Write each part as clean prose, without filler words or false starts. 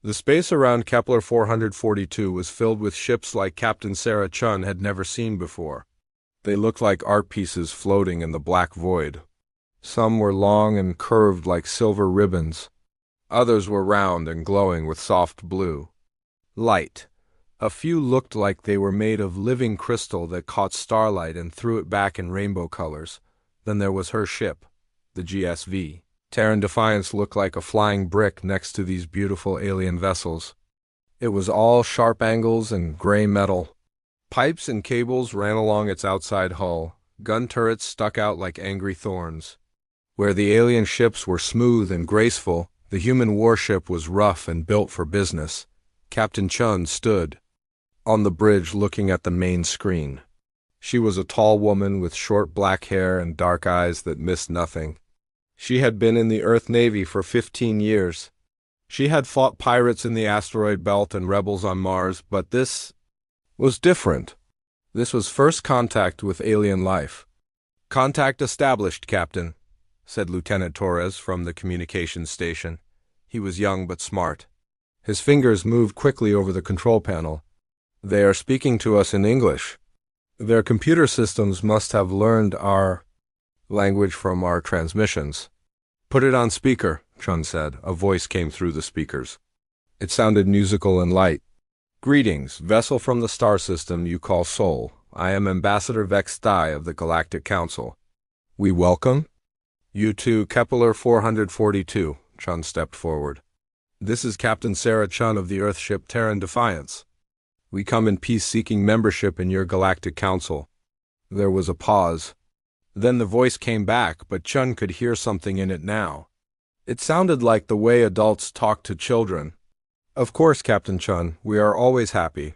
The space around Kepler 442 was filled with ships like Captain Sarah Chun had never seen before. They looked like art pieces floating in the black void. Some were long and curved like silver ribbons. Others were round and glowing with soft blue light. A few looked like they were made of living crystal that caught starlight and threw it back in rainbow colors. Then there was her ship, the GSV. Terran Defiance looked like a flying brick next to these beautiful alien vessels. It was all sharp angles and gray metal. Pipes and cables ran along its outside hull. Gun turrets stuck out like angry thorns. Where the alien ships were smooth and graceful, the human warship was rough and built for business. Captain Chun stood on the bridge looking at the main screen. She was a tall woman with short black hair and dark eyes that missed nothing. She had been in the Earth Navy for 15 years. She had fought pirates in the asteroid belt and rebels on Mars, but this was different. This was first contact with alien life. "Contact established, Captain," said Lieutenant Torres from the communications station. He was young but smart. His fingers moved quickly over the control panel. "They are speaking to us in English. Their computer systems must have learned our language from our transmissions." "Put it on speaker," Chun said. A voice came through the speakers. It sounded musical and light. "Greetings, vessel from the star system you call Sol. I am Ambassador Vex Dai of the Galactic Council. We welcome you to Kepler 442, Chun stepped forward. "This is Captain Sarah Chun of the Earthship Terran Defiance. We come in peace seeking membership in your Galactic Council." There was a pause. Then the voice came back, but Chun could hear something in it now. It sounded like the way adults talk to children. "Of course, Captain Chun, we are always happy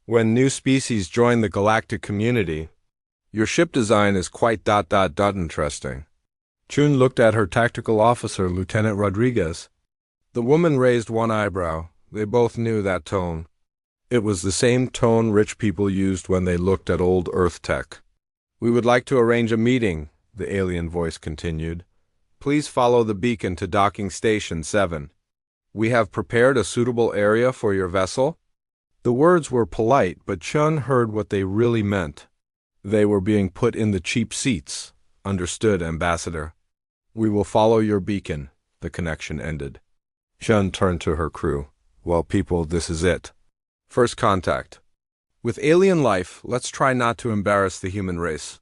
when new species join the galactic community. Your ship design is quite interesting." Chun looked at her tactical officer, Lieutenant Rodriguez. The woman raised one eyebrow. They both knew that tone. It was the same tone rich people used when they looked at old Earth tech. "We would like to arrange a meeting," the alien voice continued. "Please follow the beacon to docking station 7. We have prepared a suitable area for your vessel." The words were polite, but Chun heard what they really meant. They were being put in the cheap seats. "Understood, Ambassador. We will follow your beacon." The connection ended. Chun turned to her crew. "Well, people, this is it. First contact. With alien life, let's try not to embarrass the human race."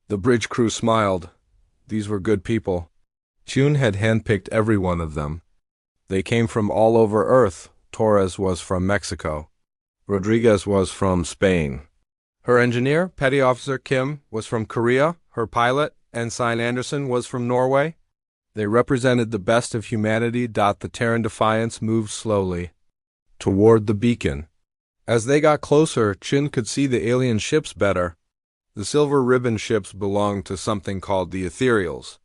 The bridge crew smiled. These were good people. Chun had handpicked every one of them. They came from all over Earth. Torres was from Mexico. Rodriguez was from Spain. Her engineer, Petty Officer Kim, was from Korea. Her pilot, Ensign Anderson, was from Norway. They represented the best of humanity. The Terran Defiance moved slowly toward the beacon. As they got closer, Chun could see the alien ships better. The silver ribbon ships belonged to something called the Ethereals.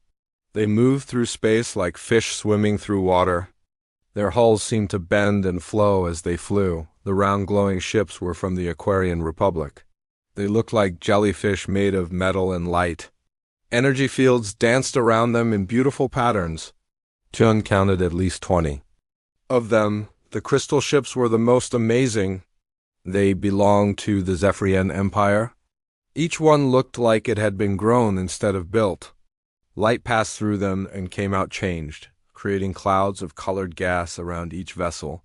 They moved through space like fish swimming through water. Their hulls seemed to bend and flow as they flew. The round glowing ships were from the Aquarian Republic. They looked like jellyfish made of metal and light. Energy fields danced around them in beautiful patterns. Chun counted at least 20. Of them, the crystal ships were the most amazing. They belonged to the Zephyrian Empire. Each one looked like it had been grown instead of built. Light passed through them and came out changed, creating clouds of colored gas around each vessel.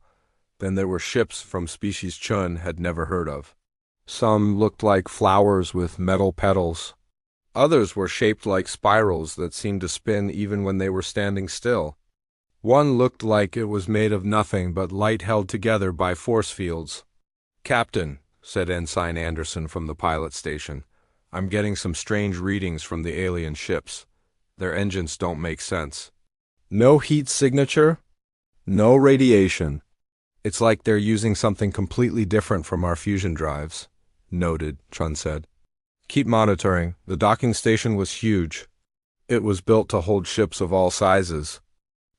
Then there were ships from species Chun had never heard of. Some looked like flowers with metal petals. Others were shaped like spirals that seemed to spin even when they were standing still. One looked like it was made of nothing but light held together by force fields. "Captain," said Ensign Anderson from the pilot station, "I'm getting some strange readings from the alien ships. Their engines don't make sense. No heat signature, no radiation. It's like they're using something completely different from our fusion drives." "Noted," Chun said. "Keep monitoring." The docking station was huge. It was built to hold ships of all sizes.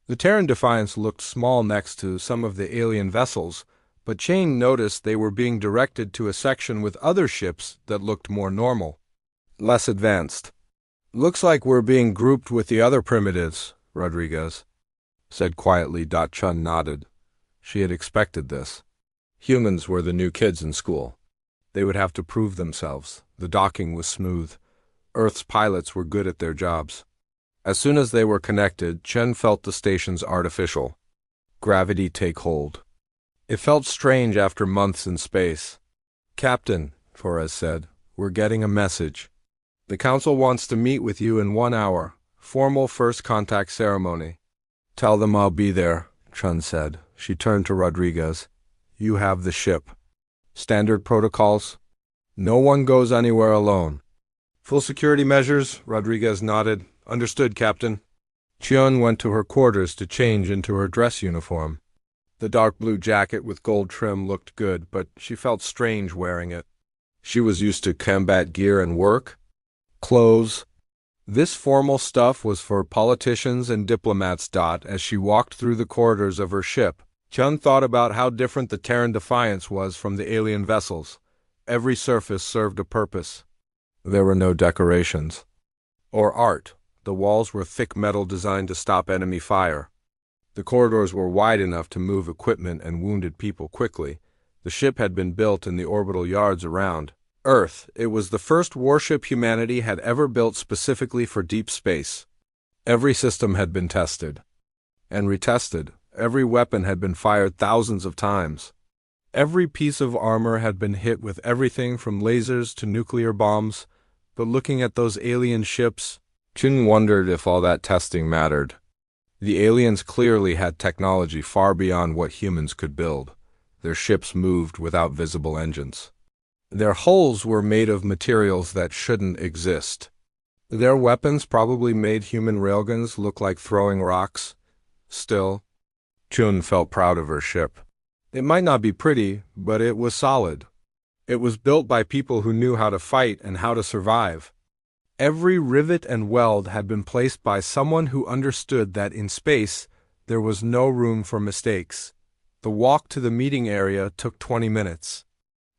The Terran Defiance looked small next to some of the alien vessels, but Chane noticed they were being directed to a section with other ships that looked more normal, less advanced. "Looks like we're being grouped with the other primitives," Rodriguez said quietly. Chun nodded. She had expected this. Humans were the new kids in school. They would have to prove themselves. The docking was smooth. Earth's pilots were good at their jobs. As soon as they were connected, Chen felt the station's artificial gravity take hold. It felt strange after months in space. "Captain," Torres said, "we're getting a message. The Council wants to meet with you in 1 hour. Formal first contact ceremony." "Tell them I'll be there," Chen said. She turned to Rodriguez. "You have the ship. Standard protocols? No one goes anywhere alone." "Full security measures," Rodriguez nodded. "Understood, Captain." Chun went to her quarters to change into her dress uniform. The dark blue jacket with gold trim looked good, but she felt strange wearing it. She was used to combat gear and work clothes. This formal stuff was for politicians and diplomats. As she walked through the corridors of her ship, Chun thought about how different the Terran Defiance was from the alien vessels. Every surface served a purpose. There were no decorations or art. The walls were thick metal designed to stop enemy fire. The corridors were wide enough to move equipment and wounded people quickly. The ship had been built in the orbital yards around Earth. It was the first warship humanity had ever built specifically for deep space. Every system had been tested and retested. Every weapon had been fired thousands of times. Every piece of armor had been hit with everything from lasers to nuclear bombs. But looking at those alien ships, Chun wondered if all that testing mattered. The aliens clearly had technology far beyond what humans could build. Their ships moved without visible engines. Their hulls were made of materials that shouldn't exist. Their weapons probably made human railguns look like throwing rocks. Still, Chun felt proud of her ship. It might not be pretty, but it was solid. It was built by people who knew how to fight and how to survive. Every rivet and weld had been placed by someone who understood that in space there was no room for mistakes. The walk to the meeting area took 20 minutes.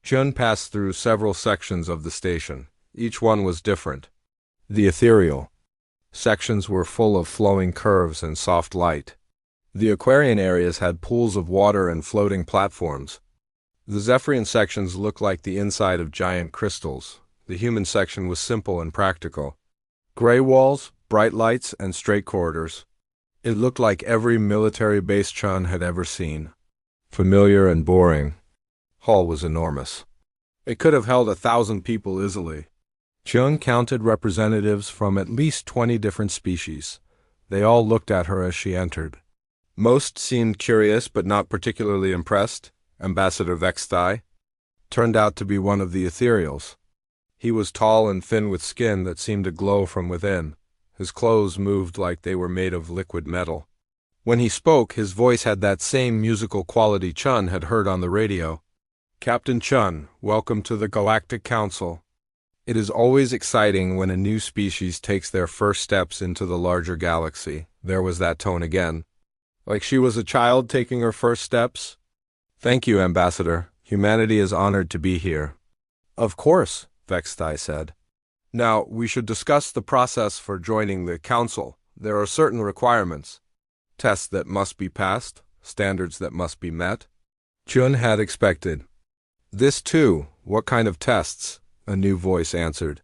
Chun passed through several sections of the station. Each one was different. The ethereal sections were full of flowing curves and soft light. The Aquarian areas had pools of water and floating platforms. The Zephyrian sections looked like the inside of giant crystals. The human section was simple and practical. Gray walls, bright lights, and straight corridors. It looked like every military base Chun had ever seen. Familiar and boring. Hall was enormous. It could have held 1,000 people easily. Chun counted representatives from at least 20 different species. They all looked at her as she entered. Most seemed curious but not particularly impressed. Ambassador Vexthai turned out to be one of the ethereals. He was tall and thin with skin that seemed to glow from within. His clothes moved like they were made of liquid metal. When he spoke, his voice had that same musical quality Chun had heard on the radio. "Captain Chun, welcome to the Galactic Council. It is always exciting when a new species takes their first steps into the larger galaxy." There was that tone again. Like she was a child taking her first steps. "Thank you, Ambassador. Humanity is honored to be here." "Of course," Vexthai said. "Now, we should discuss the process for joining the Council. There are certain requirements. Tests that must be passed, standards that must be met." Chun had expected this too. "What kind of tests?" a new voice answered.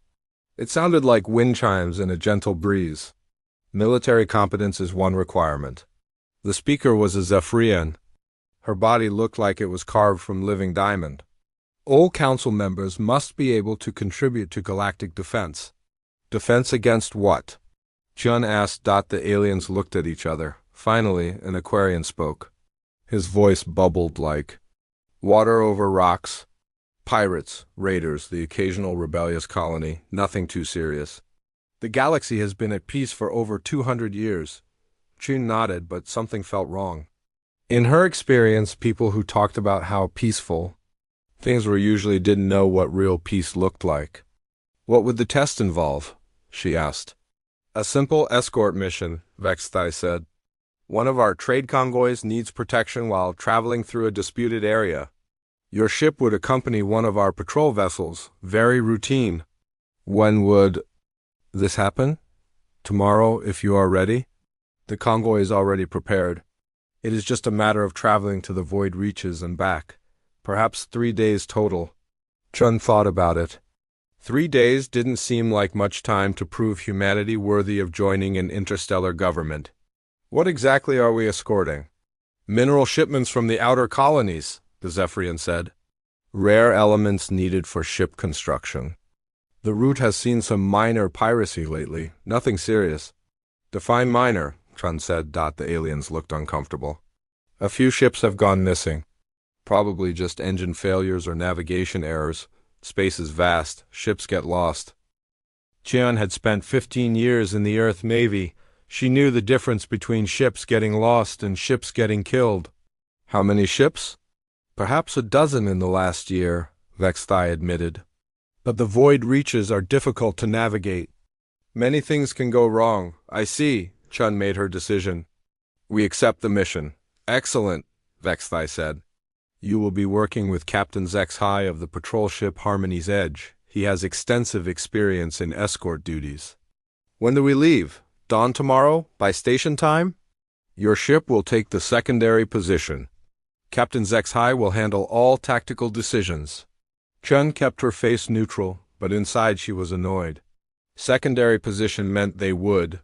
It sounded like wind chimes in a gentle breeze. "Military competence is one requirement." The speaker was a Zephyrian. Her body looked like it was carved from living diamond. "All council members must be able to contribute to galactic defense." "Defense against what?" Chun asked. The aliens looked at each other. Finally, an Aquarian spoke. His voice bubbled like water over rocks. "Pirates, raiders, the occasional rebellious colony, nothing too serious. The galaxy has been at peace for over 200 years. Chun nodded, but something felt wrong. In her experience, people who talked about how peaceful things were usually didn't know what real peace looked like. "What would the test involve?" she asked. "A simple escort mission," Vexthai said. "One of our trade convoys needs protection while traveling through a disputed area. Your ship would accompany one of our patrol vessels. Very routine." "When would this happen?" "Tomorrow, if you are ready. The convoy is already prepared." It is just a matter of traveling to the void reaches and back. Perhaps 3 days total. Chun thought about it. 3 days didn't seem like much time to prove humanity worthy of joining an interstellar government. What exactly are we escorting? Mineral shipments from the outer colonies, the Zephyrian said. Rare elements needed for ship construction. The route has seen some minor piracy lately, nothing serious. Define minor, Chun said. The aliens looked uncomfortable. A few ships have gone missing. Probably just engine failures or navigation errors. Space is vast, ships get lost. Chian had spent 15 years in the Earth Navy. She knew the difference between ships getting lost and ships getting killed. How many ships? Perhaps a dozen in the last year, Vexthai admitted. But the void reaches are difficult to navigate. Many things can go wrong. I see, Chun made her decision. We accept the mission. Excellent, Vexthai said. You will be working with Captain HFY of the patrol ship Harmony's Edge. He has extensive experience in escort duties. When do we leave? Dawn tomorrow, by station time? Your ship will take the secondary position. Captain HFY will handle all tactical decisions. Chun kept her face neutral, but inside she was annoyed. Secondary position meant they would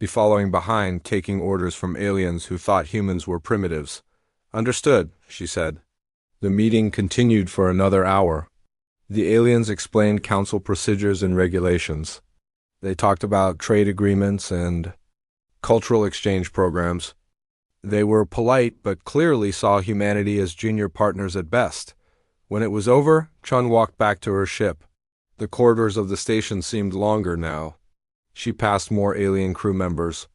be following behind, taking orders from aliens who thought humans were primitives. Understood, she said. The meeting continued for another hour. The aliens explained council procedures and regulations. They talked about trade agreements and cultural exchange programs. They were polite but clearly saw humanity as junior partners at best. When it was over, Chun walked back to her ship. The corridors of the station seemed longer now. She passed more alien crew members.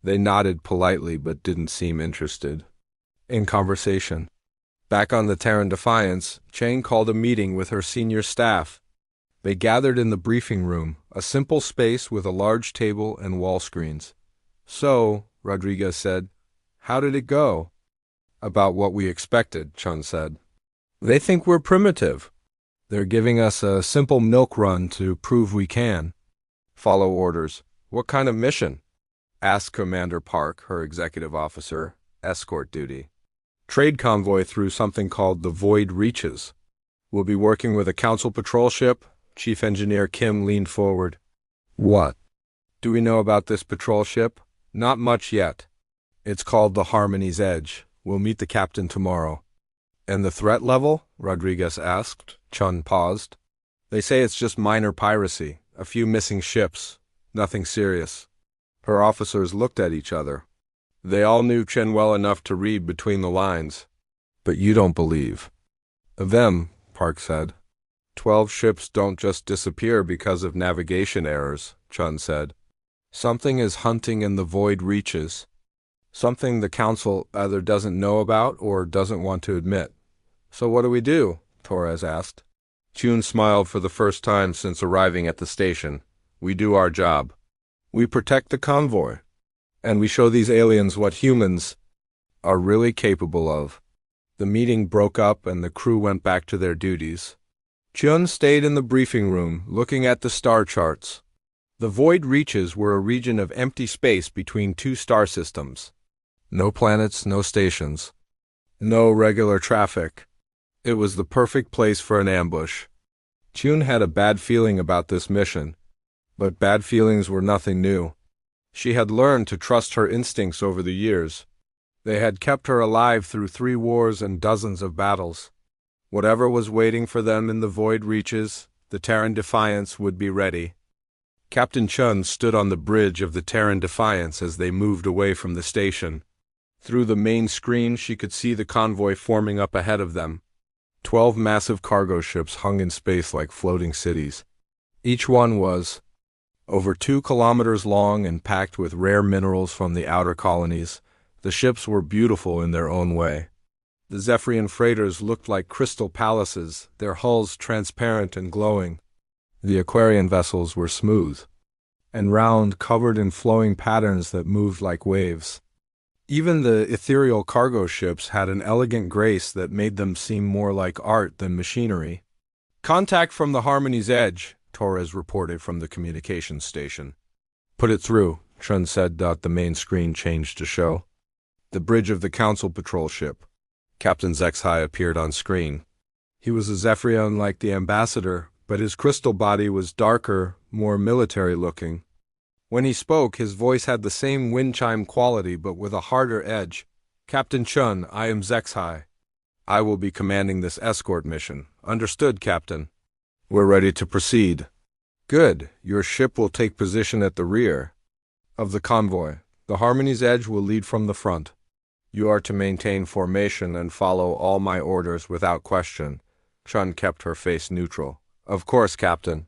They nodded politely but didn't seem interested in conversation. Back on the Terran Defiance, Chang called a meeting with her senior staff. They gathered in the briefing room, a simple space with a large table and wall screens. So, Rodriguez said, how did it go? About what we expected, Chun said. They think we're primitive. They're giving us a simple milk run to prove we can. Follow orders. What kind of mission? Asked Commander Park, her executive officer. Escort duty. Trade convoy through something called the Void Reaches. We'll be working with a council patrol ship. Chief Engineer Kim leaned forward. What? Do we know about this patrol ship? Not much yet. It's called the Harmony's Edge. We'll meet the captain tomorrow. And the threat level? Rodriguez asked. Chun paused. They say it's just minor piracy, a few missing ships, nothing serious. Her officers looked at each other. They all knew Chen well enough to read between the lines. But you don't believe. Them, Park said. 12 ships don't just disappear because of navigation errors, Chun said. Something is hunting in the void reaches. Something the council either doesn't know about or doesn't want to admit. So what do we do? Torres asked. Chun smiled for the first time since arriving at the station. We do our job. We protect the convoy. And we show these aliens what humans are really capable of. The meeting broke up and the crew went back to their duties. Chun stayed in the briefing room, looking at the star charts. The void reaches were a region of empty space between two star systems. No planets, no stations. No regular traffic. It was the perfect place for an ambush. Chun had a bad feeling about this mission, but bad feelings were nothing new. She had learned to trust her instincts over the years. They had kept her alive through 3 wars and dozens of battles. Whatever was waiting for them in the void reaches, the Terran Defiance would be ready. Captain Chun stood on the bridge of the Terran Defiance as they moved away from the station. Through the main screen, she could see the convoy forming up ahead of them. 12 massive cargo ships hung in space like floating cities. Each one was over 2 kilometers long and packed with rare minerals from the outer colonies. The ships were beautiful in their own way. The Zephyrian freighters looked like crystal palaces, their hulls transparent and glowing. The Aquarian vessels were smooth and round, covered in flowing patterns that moved like waves. Even the ethereal cargo ships had an elegant grace that made them seem more like art than machinery. Contact from the Harmony's Edge, Torres reported from the communications station. Put it through, Chun said. The main screen changed to show. The bridge of the Council patrol ship. Captain Zexhai appeared on screen. He was a Zephyrian like the ambassador, but his crystal body was darker, more military-looking. When he spoke, his voice had the same wind chime quality, but with a harder edge. "Captain Chun, I am Zexhai. I will be commanding this escort mission." "Understood, Captain." "We're ready to proceed." "Good. Your ship will take position at the rear of the convoy. The Harmony's Edge will lead from the front. You are to maintain formation and follow all my orders without question." Chun kept her face neutral. "Of course, Captain."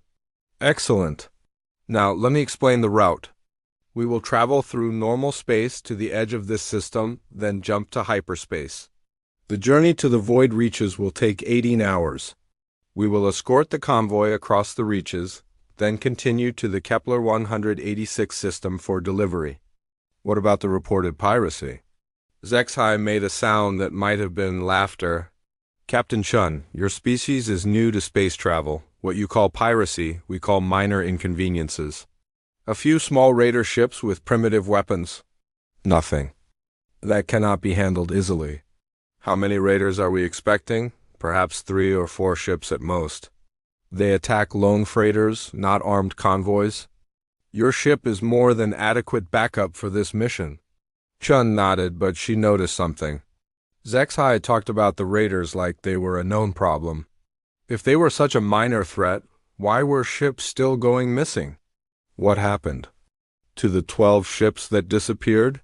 "Excellent. Now, let me explain the route. We will travel through normal space to the edge of this system, then jump to hyperspace. The journey to the void reaches will take 18 hours. We will escort the convoy across the reaches, then continue to the Kepler 186 system for delivery." "What about the reported piracy?" Zexhai made a sound that might have been laughter. "Captain Chun, your species is new to space travel. What you call piracy, we call minor inconveniences. A few small raider ships with primitive weapons. Nothing. That cannot be handled easily. How many raiders are we expecting? Perhaps 3 or 4 ships at most. They attack lone freighters, not armed convoys. Your ship is more than adequate backup for this mission." Chun nodded, but she noticed something. Zexhai talked about the raiders like they were a known problem. If they were such a minor threat, why were ships still going missing? "What happened to the 12 ships that disappeared?"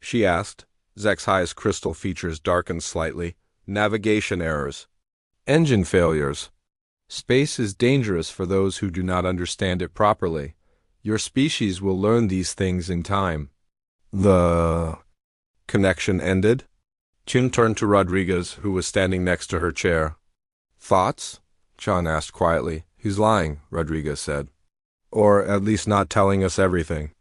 she asked. Zexhai's crystal features darkened slightly. "Navigation errors. Engine failures. Space is dangerous for those who do not understand it properly. Your species will learn these things in time." The connection ended. Chun turned to Rodriguez, who was standing next to her chair. "Thoughts?" Chun asked quietly. "He's lying," Rodriguez said. "Or at least not telling us everything."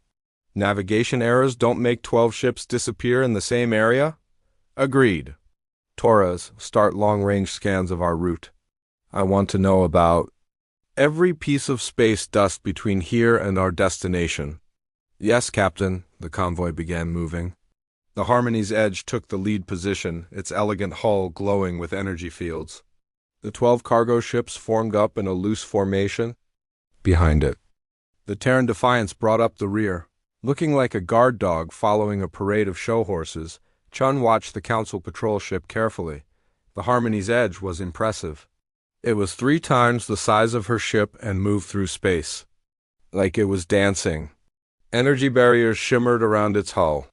"Navigation errors don't make 12 ships disappear in the same area?" "Agreed." "Torres, start long-range scans of our route. I want to know about every piece of space dust between here and our destination." "Yes, Captain." The convoy began moving. The Harmony's Edge took the lead position, its elegant hull glowing with energy fields. The 12 cargo ships formed up in a loose formation behind it. The Terran Defiance brought up the rear. Looking like a guard dog following a parade of show horses, Chun watched the Council patrol ship carefully. The Harmony's Edge was impressive. It was 3 times the size of her ship and moved through space like it was dancing. Energy barriers shimmered around its hull.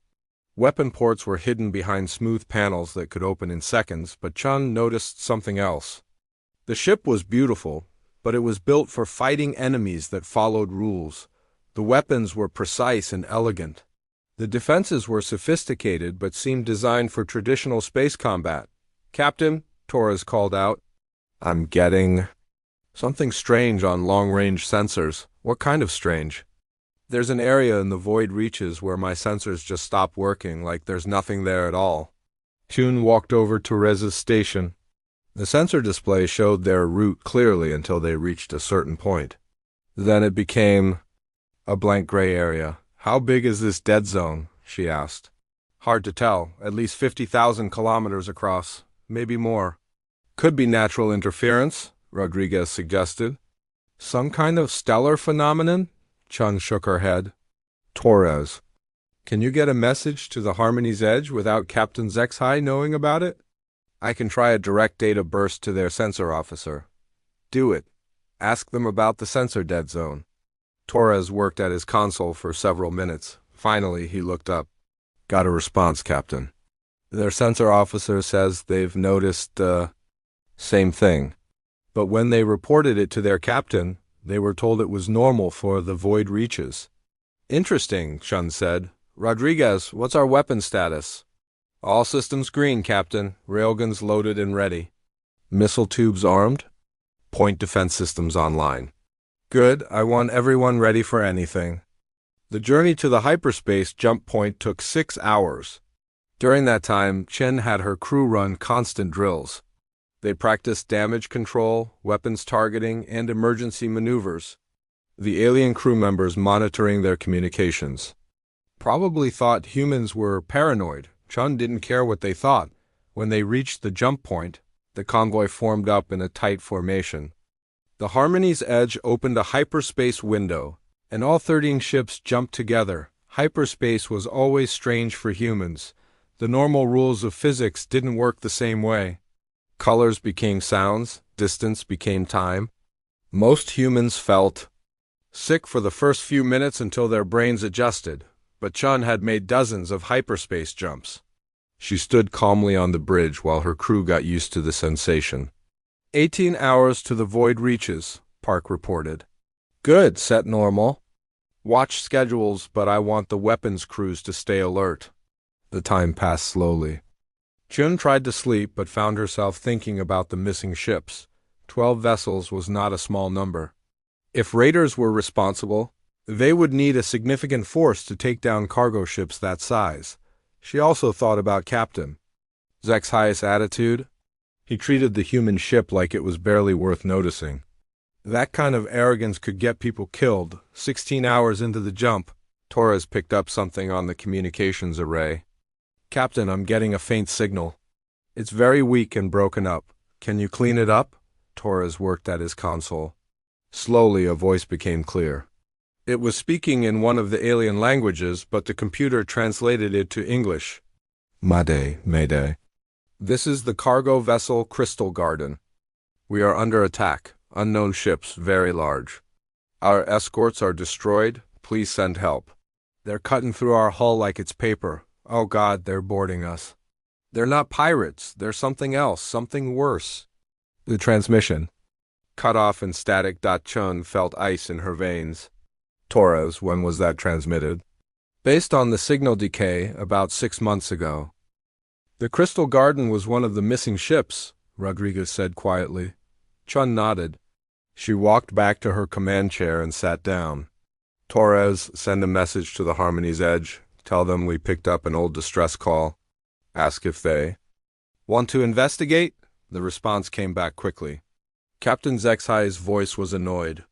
Weapon ports were hidden behind smooth panels that could open in seconds, but Chun noticed something else. The ship was beautiful, but it was built for fighting enemies that followed rules. The weapons were precise and elegant. The defenses were sophisticated but seemed designed for traditional space combat. "Captain," Torres called out, "I'm getting something strange on long-range sensors." "What kind of strange?" "There's an area in the void reaches where my sensors just stop working, like there's nothing there at all." Chun walked over to Rez's station. The sensor display showed their route clearly until they reached a certain point. Then it became a blank gray area. "How big is this dead zone?" she asked. "Hard to tell. At least 50,000 kilometers across. Maybe more." "Could be natural interference," Rodriguez suggested. "Some kind of stellar phenomenon?" Chun shook her head. "Torres, can you get a message to the Harmony's Edge without Captain Zexhai knowing about it?" "I can try a direct data burst to their sensor officer." "Do it. Ask them about the sensor dead zone." Torres worked at his console for several minutes. Finally, he looked up. "Got a response, Captain. Their sensor officer says they've noticed the same thing. But when they reported it to their captain, they were told it was normal for the void reaches." "Interesting," Chun said. "Rodriguez, what's our weapon status?" "All systems green, Captain. Railguns loaded and ready." "Missile tubes armed?" "Point defense systems online." "Good. I want everyone ready for anything." The journey to the hyperspace jump point took 6 hours. During that time, Chen had her crew run constant drills. They practiced damage control, weapons targeting, and emergency maneuvers. The alien crew members monitoring their communications probably thought humans were paranoid, Chun didn't care what they thought. When they reached the jump point, the convoy formed up in a tight formation. The Harmony's edge opened a hyperspace window, and all 13 ships jumped together. Hyperspace was always strange for humans. The normal rules of physics didn't work the same way. Colors became sounds, distance became time. Most humans felt sick for the first few minutes until their brains adjusted, but Chun had made dozens of hyperspace jumps. She stood calmly on the bridge while her crew got used to the sensation. 18 hours to the void reaches, Park reported. Good, set normal. Watch schedules, but I want the weapons crews to stay alert. The time passed slowly. Chun tried to sleep but found herself thinking about the missing ships. 12 vessels was not a small number. If raiders were responsible, they would need a significant force to take down cargo ships that size. She also thought about Captain Zek's attitude. He treated the human ship like it was barely worth noticing. That kind of arrogance could get people killed. 16 hours into the jump, Torres picked up something on the communications array. Captain, I'm getting a faint signal. It's very weak and broken up. Can you clean it up? Torres worked at his console. Slowly, a voice became clear. It was speaking in one of the alien languages, but the computer translated it to English. Mayday. This is the cargo vessel Crystal Garden. We are under attack. Unknown ships, very large. Our escorts are destroyed. Please send help. They're cutting through our hull like it's paper. Oh God, they're boarding us. They're not pirates. They're something else, something worse. The transmission. Cut off and static. Chun felt ice in her veins. Torres, when was that transmitted? Based on the signal decay, about 6 months ago. The Crystal Garden was one of the missing ships, Rodriguez said quietly. Chun nodded. She walked back to her command chair and sat down. Torres, send a message to the Harmony's edge. Tell them we picked up an old distress call. Ask if they want to investigate. The response came back quickly. Captain Zek's voice was annoyed.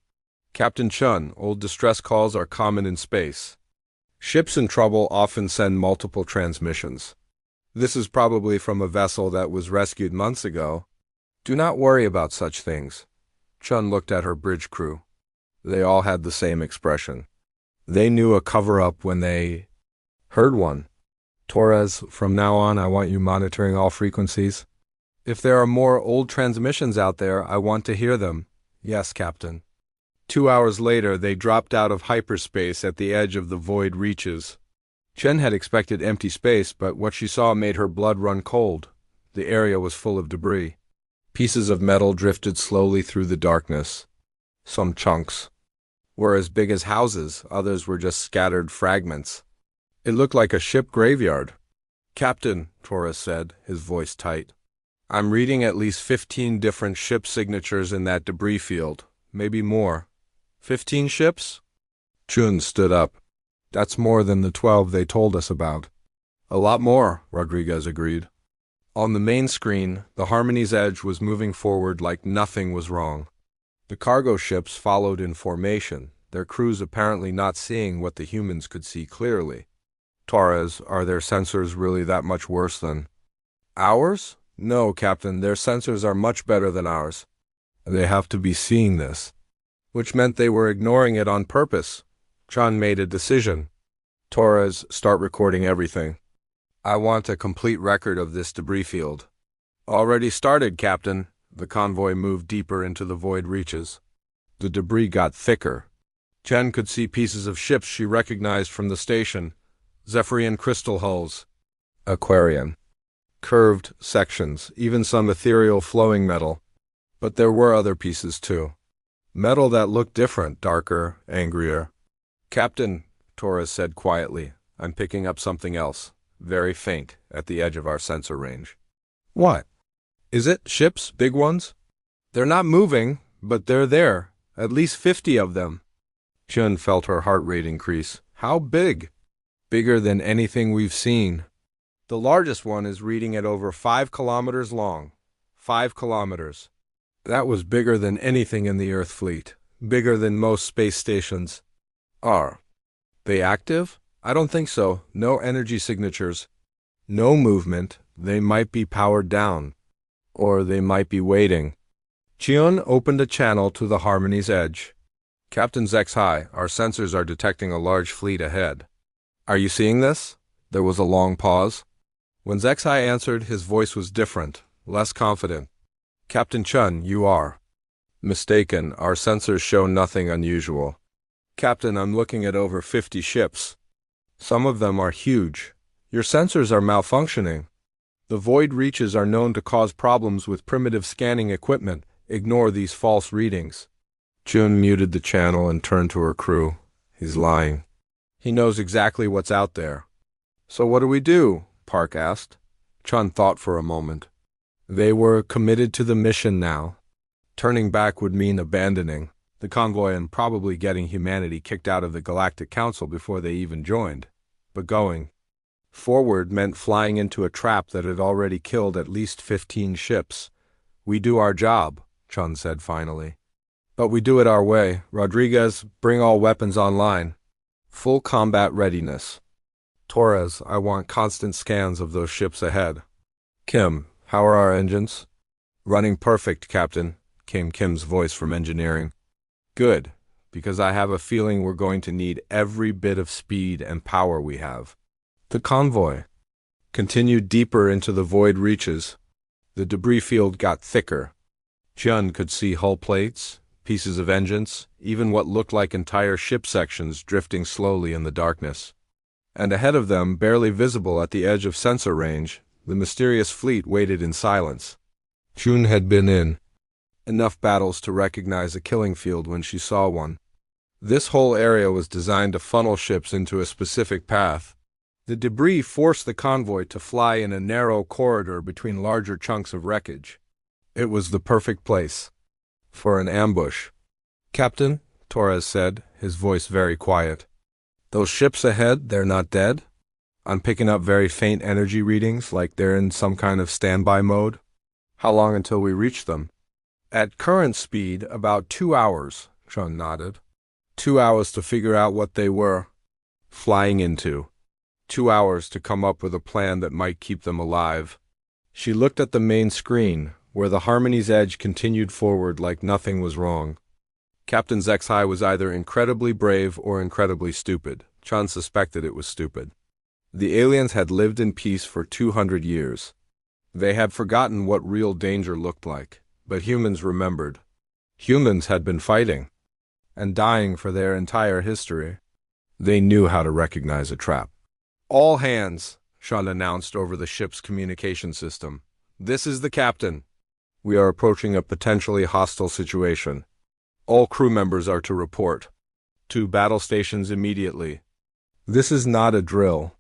Captain Chun, old distress calls are common in space. Ships in trouble often send multiple transmissions. This is probably from a vessel that was rescued months ago. Do not worry about such things. Chun looked at her bridge crew. They all had the same expression. They knew a cover-up when they heard one. Torres, from now on I want you monitoring all frequencies. If there are more old transmissions out there, I want to hear them. Yes, Captain. 2 hours later, they dropped out of hyperspace at the edge of the void reaches. Chen had expected empty space, but what she saw made her blood run cold. The area was full of debris. Pieces of metal drifted slowly through the darkness. Some chunks were as big as houses, others were just scattered fragments. It looked like a ship graveyard. Captain, Torres said, his voice tight. I'm reading at least 15 different ship signatures in that debris field. Maybe more. 15 ships? Chun stood up. That's more than the 12 they told us about. A lot more, Rodriguez agreed. On the main screen, the Harmony's edge was moving forward like nothing was wrong. The cargo ships followed in formation, their crews apparently not seeing what the humans could see clearly. Torres, are their sensors really that much worse than ours? No, Captain, their sensors are much better than ours. They have to be seeing this. Which meant they were ignoring it on purpose. Chun made a decision. Torres, start recording everything. I want a complete record of this debris field. Already started, Captain. The convoy moved deeper into the void reaches. The debris got thicker. Chen could see pieces of ships she recognized from the station. Zephyrian crystal hulls. Aquarian. Curved sections, even some ethereal flowing metal. But there were other pieces too. Metal that looked different, darker, angrier. Captain, Torres said quietly, I'm picking up something else. Very faint, at the edge of our sensor range. What? Is it ships, big ones? They're not moving, but they're there. At least 50 of them. Chun felt her heart rate increase. How big? Bigger than anything we've seen. The largest one is reading at over 5 kilometers long. 5 kilometers. That was bigger than anything in the Earth fleet. Bigger than most space stations. Are they active? I don't think so. No energy signatures. No movement. They might be powered down. Or they might be waiting. Chion opened a channel to the Harmony's edge. Captain HFY, our sensors are detecting a large fleet ahead. Are you seeing this? There was a long pause. When HFY answered, his voice was different, less confident. Captain Chun, you are mistaken. Our sensors show nothing unusual. Captain, I'm looking at over 50 ships. Some of them are huge. Your sensors are malfunctioning. The void reaches are known to cause problems with primitive scanning equipment. Ignore these false readings. Chun muted the channel and turned to her crew. He's lying. He knows exactly what's out there. So what do we do? Park asked. Chun thought for a moment. They were committed to the mission now. Turning back would mean abandoning the convoy and probably getting humanity kicked out of the Galactic Council before they even joined. But going forward meant flying into a trap that had already killed at least 15 ships. We do our job, Chun said finally. But we do it our way. Rodriguez, bring all weapons online. Full combat readiness. Torres, I want constant scans of those ships ahead. Kim, how are our engines? Running perfect, Captain, came Kim's voice from engineering. Good, because I have a feeling we're going to need every bit of speed and power we have. The convoy continued deeper into the void reaches. The debris field got thicker. Chun could see hull plates, pieces of engines, even what looked like entire ship sections drifting slowly in the darkness. And ahead of them, barely visible at the edge of sensor range, the mysterious fleet waited in silence. Chun had been in enough battles to recognize a killing field when she saw one. This whole area was designed to funnel ships into a specific path. The debris forced the convoy to fly in a narrow corridor between larger chunks of wreckage. It was the perfect place for an ambush. Captain, Torres said, his voice very quiet. Those ships ahead, they're not dead? I'm picking up very faint energy readings, like they're in some kind of standby mode. How long until we reach them? At current speed, about 2 hours, Chun nodded. 2 hours to figure out what they were flying into. 2 hours to come up with a plan that might keep them alive. She looked at the main screen, where the Harmony's edge continued forward like nothing was wrong. Captain HFY was either incredibly brave or incredibly stupid. Chun suspected it was stupid. The aliens had lived in peace for 200 years. They had forgotten what real danger looked like, but humans remembered. Humans had been fighting and dying for their entire history. They knew how to recognize a trap. All hands, Chun announced over the ship's communication system. This is the captain. We are approaching a potentially hostile situation. All crew members are to report to battle stations immediately. This is not a drill.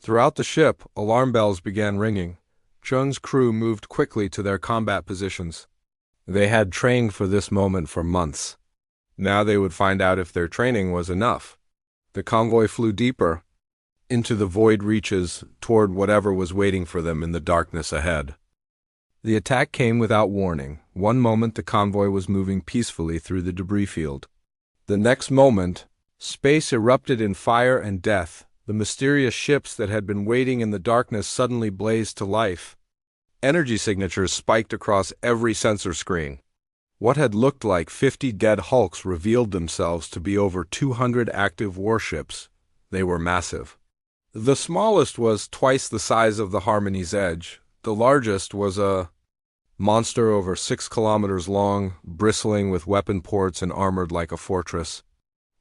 Throughout the ship, alarm bells began ringing. Chun's crew moved quickly to their combat positions. They had trained for this moment for months. Now they would find out if their training was enough. The convoy flew deeper into the void reaches toward whatever was waiting for them in the darkness ahead. The attack came without warning. One moment the convoy was moving peacefully through the debris field. The next moment, space erupted in fire and death. The mysterious ships that had been waiting in the darkness suddenly blazed to life. Energy signatures spiked across every sensor screen. What had looked like 50 dead hulks revealed themselves to be over 200 active warships. They were massive. The smallest was twice the size of the Harmony's edge. The largest was a monster over 6 kilometers long, bristling with weapon ports and armored like a fortress.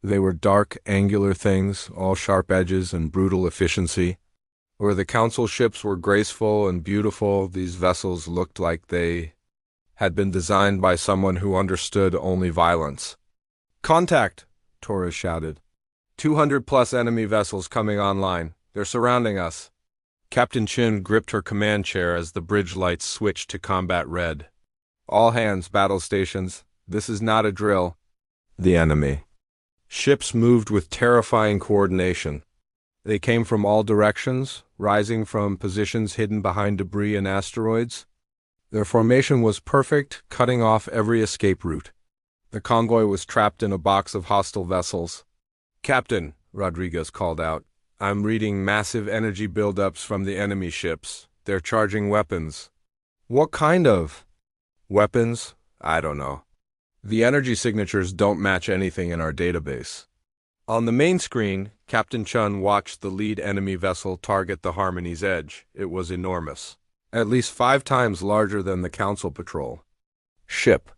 They were dark, angular things, all sharp edges and brutal efficiency. Where the council ships were graceful and beautiful, these vessels looked like they had been designed by someone who understood only violence. Contact! Torres shouted. 200+ enemy vessels coming online. They're surrounding us. Captain Chin gripped her command chair as the bridge lights switched to combat red. All hands, battle stations. This is not a drill. The enemy. Ships moved with terrifying coordination. They came from all directions, rising from positions hidden behind debris and asteroids. Their formation was perfect, cutting off every escape route. The convoy was trapped in a box of hostile vessels. Captain, Rodriguez called out, I'm reading massive energy buildups from the enemy ships. They're charging weapons. What kind of weapons? I don't know. The energy signatures don't match anything in our database. On the main screen, Captain Chun watched the lead enemy vessel target the Harmony's edge. It was enormous. At least 5 times larger than the Council patrol ship.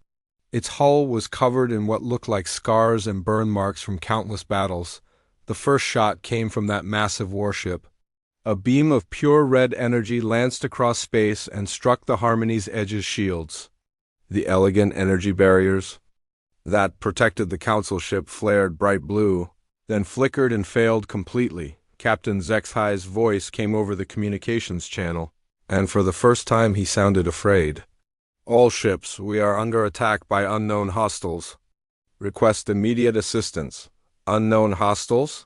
Its hull was covered in what looked like scars and burn marks from countless battles. The first shot came from that massive warship. A beam of pure red energy lanced across space and struck the Harmony's edge's shields. The elegant energy barriers that protected the Council ship flared bright blue, then flickered and failed completely. Captain Zexhai's voice came over the communications channel, and for the first time he sounded afraid. All ships, we are under attack by unknown hostiles. Request immediate assistance. Unknown hostiles?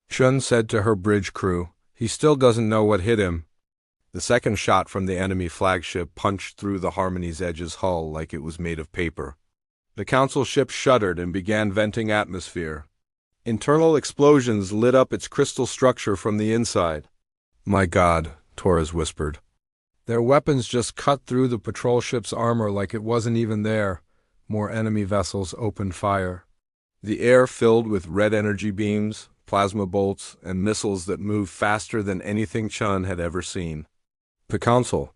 Chun said to her bridge crew. He still doesn't know what hit him. The second shot from the enemy flagship punched through the Harmony's edge's hull like it was made of paper. The Council ship shuddered and began venting atmosphere. Internal explosions lit up its crystal structure from the inside. My God, Torres whispered. Their weapons just cut through the patrol ship's armor like it wasn't even there. More enemy vessels opened fire. The air filled with red energy beams, plasma bolts, and missiles that moved faster than anything Chun had ever seen. The Council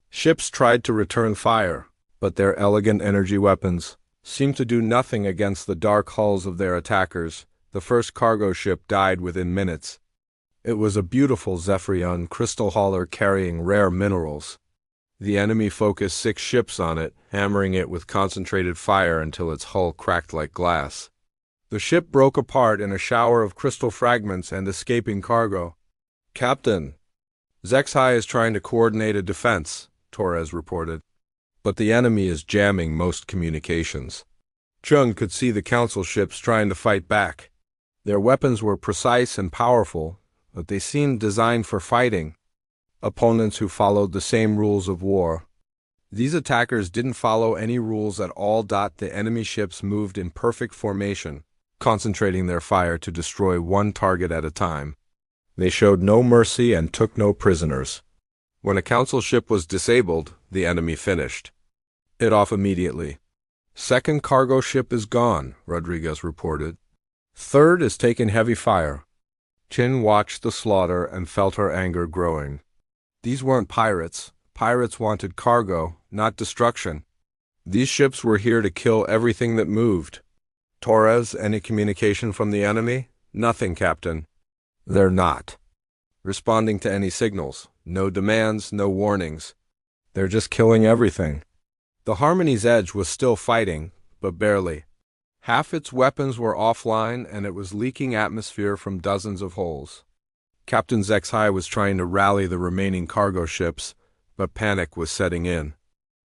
ships tried to return fire, but their elegant energy weapons seemed to do nothing against the dark hulls of their attackers. The first cargo ship died within minutes. It was a beautiful Zephyrion crystal hauler carrying rare minerals. The enemy focused 6 ships on it, hammering it with concentrated fire until its hull cracked like glass. The ship broke apart in a shower of crystal fragments and escaping cargo. Captain, Zexhai is trying to coordinate a defense, Torres reported. But the enemy is jamming most communications. Chun could see the Council ships trying to fight back. Their weapons were precise and powerful, but they seemed designed for fighting. Opponents who followed the same rules of war. These attackers didn't follow any rules at all. The enemy ships moved in perfect formation, concentrating their fire to destroy one target at a time. They showed no mercy and took no prisoners. When a Council ship was disabled, the enemy finished it off immediately. Second cargo ship is gone, Rodriguez reported. Third is taking heavy fire. Chin watched the slaughter and felt her anger growing. These weren't pirates. Pirates wanted cargo, not destruction. These ships were here to kill everything that moved. Torres, any communication from the enemy? Nothing, Captain. They're not responding to any signals. No demands, no warnings. They're just killing everything. The Harmony's edge was still fighting, but barely. Half its weapons were offline, and it was leaking atmosphere from dozens of holes. Captain Zexhai was trying to rally the remaining cargo ships, but panic was setting in.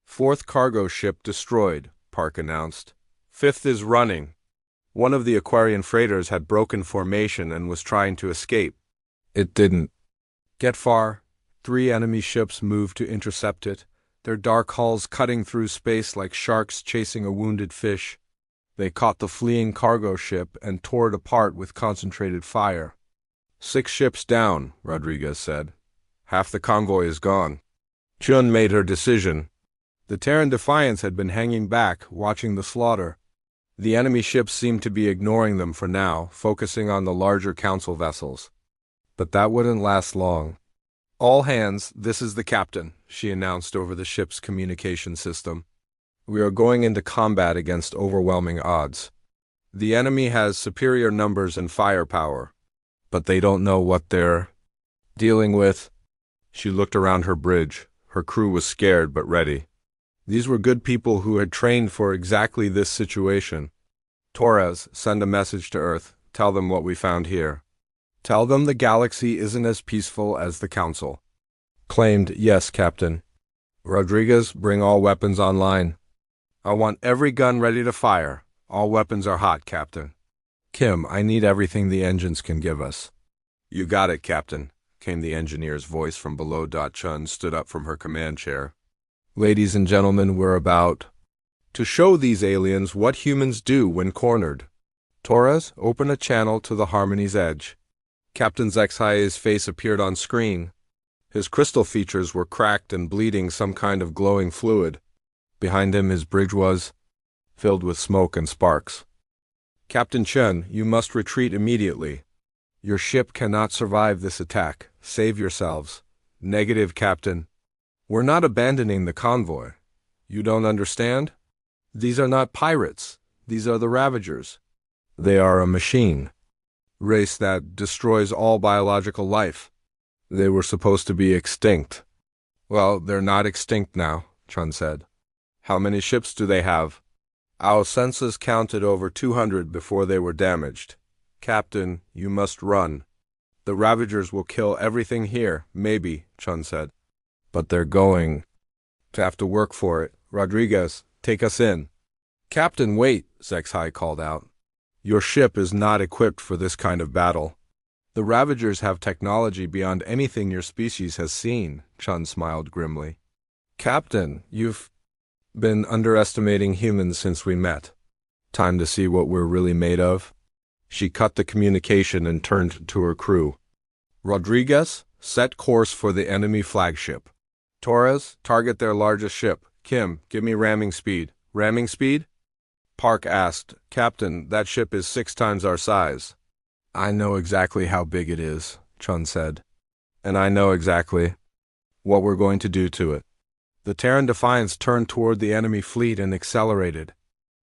4th cargo ship destroyed, Park announced. 5th is running. One of the Aquarian freighters had broken formation and was trying to escape. It didn't get far. 3 enemy ships moved to intercept it, their dark hulls cutting through space like sharks chasing a wounded fish. They caught the fleeing cargo ship and tore it apart with concentrated fire. 6 ships down, Rodriguez said. Half the convoy is gone. Chun made her decision. The Terran Defiance had been hanging back, watching the slaughter. The enemy ships seemed to be ignoring them for now, focusing on the larger Council vessels. But that wouldn't last long. All hands, this is the captain, she announced over the ship's communication system. We are going into combat against overwhelming odds. The enemy has superior numbers and firepower, but they don't know what they're dealing with. She looked around her bridge. Her crew was scared but ready. These were good people who had trained for exactly this situation. Torres, send a message to Earth. Tell them what we found here. Tell them the galaxy isn't as peaceful as the Council. Claimed, yes, Captain. Rodriguez, bring all weapons online. I want every gun ready to fire. All weapons are hot, Captain. Kim, I need everything the engines can give us. You got it, Captain, came the engineer's voice from below. Chun stood up from her command chair. Ladies and gentlemen, we're about to show these aliens what humans do when cornered. Torres, open a channel to the Harmony's edge. Captain HFY's face appeared on screen. His crystal features were cracked and bleeding some kind of glowing fluid. Behind him his bridge was filled with smoke and sparks. Captain Chen, you must retreat immediately. Your ship cannot survive this attack. Save yourselves. Negative, Captain. We're not abandoning the convoy. You don't understand? These are not pirates. These are the Ravagers. They are a machine race that destroys all biological life. They were supposed to be extinct. Well, they're not extinct now, Chun said. How many ships do they have? Our census counted over 200 before they were damaged. Captain, you must run. The Ravagers will kill everything here, maybe, Chun said. But they're going to have to work for it. Rodriguez, take us in. Captain, wait, HFY called out. Your ship is not equipped for this kind of battle. The Ravagers have technology beyond anything your species has seen, Chun smiled grimly. Captain, you've been underestimating humans since we met. Time to see what we're really made of. She cut the communication and turned to her crew. Rodriguez, set course for the enemy flagship. Torres, target their largest ship. Kim, give me ramming speed. Ramming speed? Park asked. Captain, that ship is 6 times our size. I know exactly how big it is, Chun said. And I know exactly what we're going to do to it. The Terran Defiance turned toward the enemy fleet and accelerated.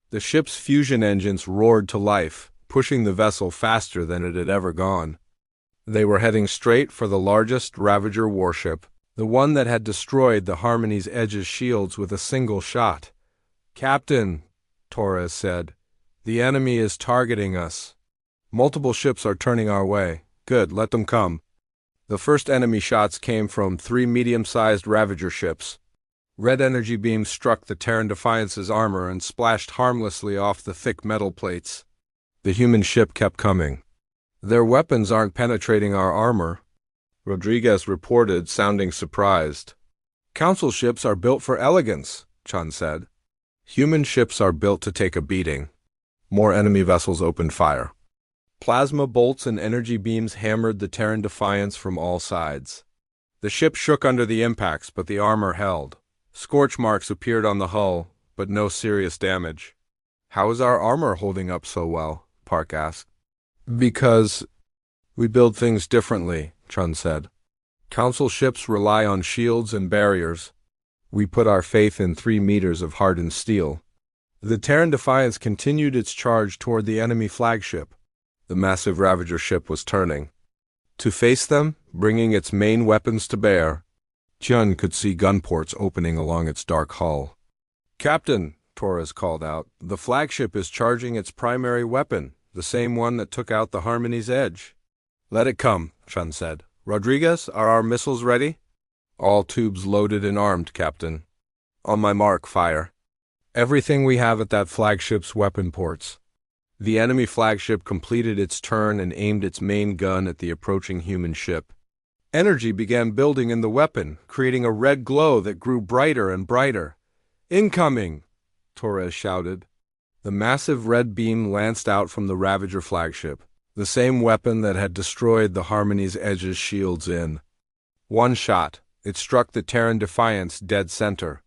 The ship's fusion engines roared to life, pushing the vessel faster than it had ever gone. They were heading straight for the largest Ravager warship, the one that had destroyed the Harmony's Edge's shields with a single shot. Captain, Torres said, the enemy is targeting us. Multiple ships are turning our way. Good, let them come. The first enemy shots came from 3 medium-sized Ravager ships. Red energy beams struck the Terran Defiance's armor and splashed harmlessly off the thick metal plates. The human ship kept coming. Their weapons aren't penetrating our armor, Rodriguez reported, sounding surprised. Council ships are built for elegance, Chun said. Human ships are built to take a beating. More enemy vessels opened fire. Plasma bolts and energy beams hammered the Terran Defiance from all sides. The ship shook under the impacts, but the armor held. Scorch marks appeared on the hull, but no serious damage. How is our armor holding up so well? Park asked. Because we build things differently, Chun said. Council ships rely on shields and barriers. We put our faith in 3 meters of hardened steel. The Terran Defiance continued its charge toward the enemy flagship. The massive Ravager ship was turning. To face them, bringing its main weapons to bear, Chun could see gun ports opening along its dark hull. Captain, Torres called out, the flagship is charging its primary weapon, the same one that took out the Harmony's Edge. Let it come, Chun said. Rodriguez, are our missiles ready? All tubes loaded and armed, Captain. On my mark, fire. Everything we have at that flagship's weapon ports. The enemy flagship completed its turn and aimed its main gun at the approaching human ship. Energy began building in the weapon, creating a red glow that grew brighter and brighter. Incoming! Torres shouted. The massive red beam lanced out from the Ravager flagship, the same weapon that had destroyed the Harmony's Edge's shields in. One shot. It struck the Terran Defiance dead center.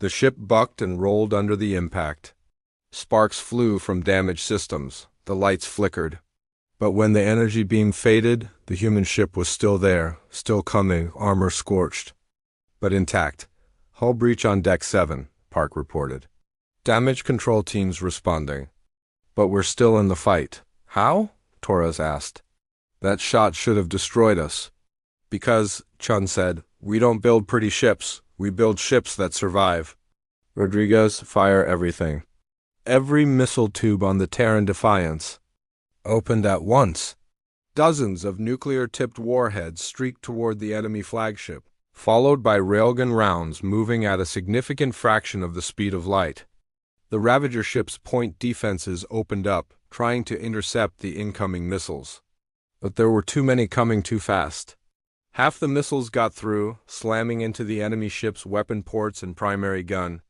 The ship bucked and rolled under the impact. Sparks flew from damaged systems. The lights flickered. But when the energy beam faded, the human ship was still there, still coming, armor scorched, but intact. Hull breach on deck 7, Park reported. Damage control teams responding. But we're still in the fight. How? Torres asked. That shot should have destroyed us. Because, Chun said, we don't build pretty ships. We build ships that survive. Rodriguez, fire everything. Every missile tube on the Terran Defiance opened at once. Dozens of nuclear-tipped warheads streaked toward the enemy flagship, followed by railgun rounds moving at a significant fraction of the speed of light. The Ravager ship's point defenses opened up, trying to intercept the incoming missiles. But there were too many coming too fast. Half the missiles got through, slamming into the enemy ship's weapon ports and primary gun.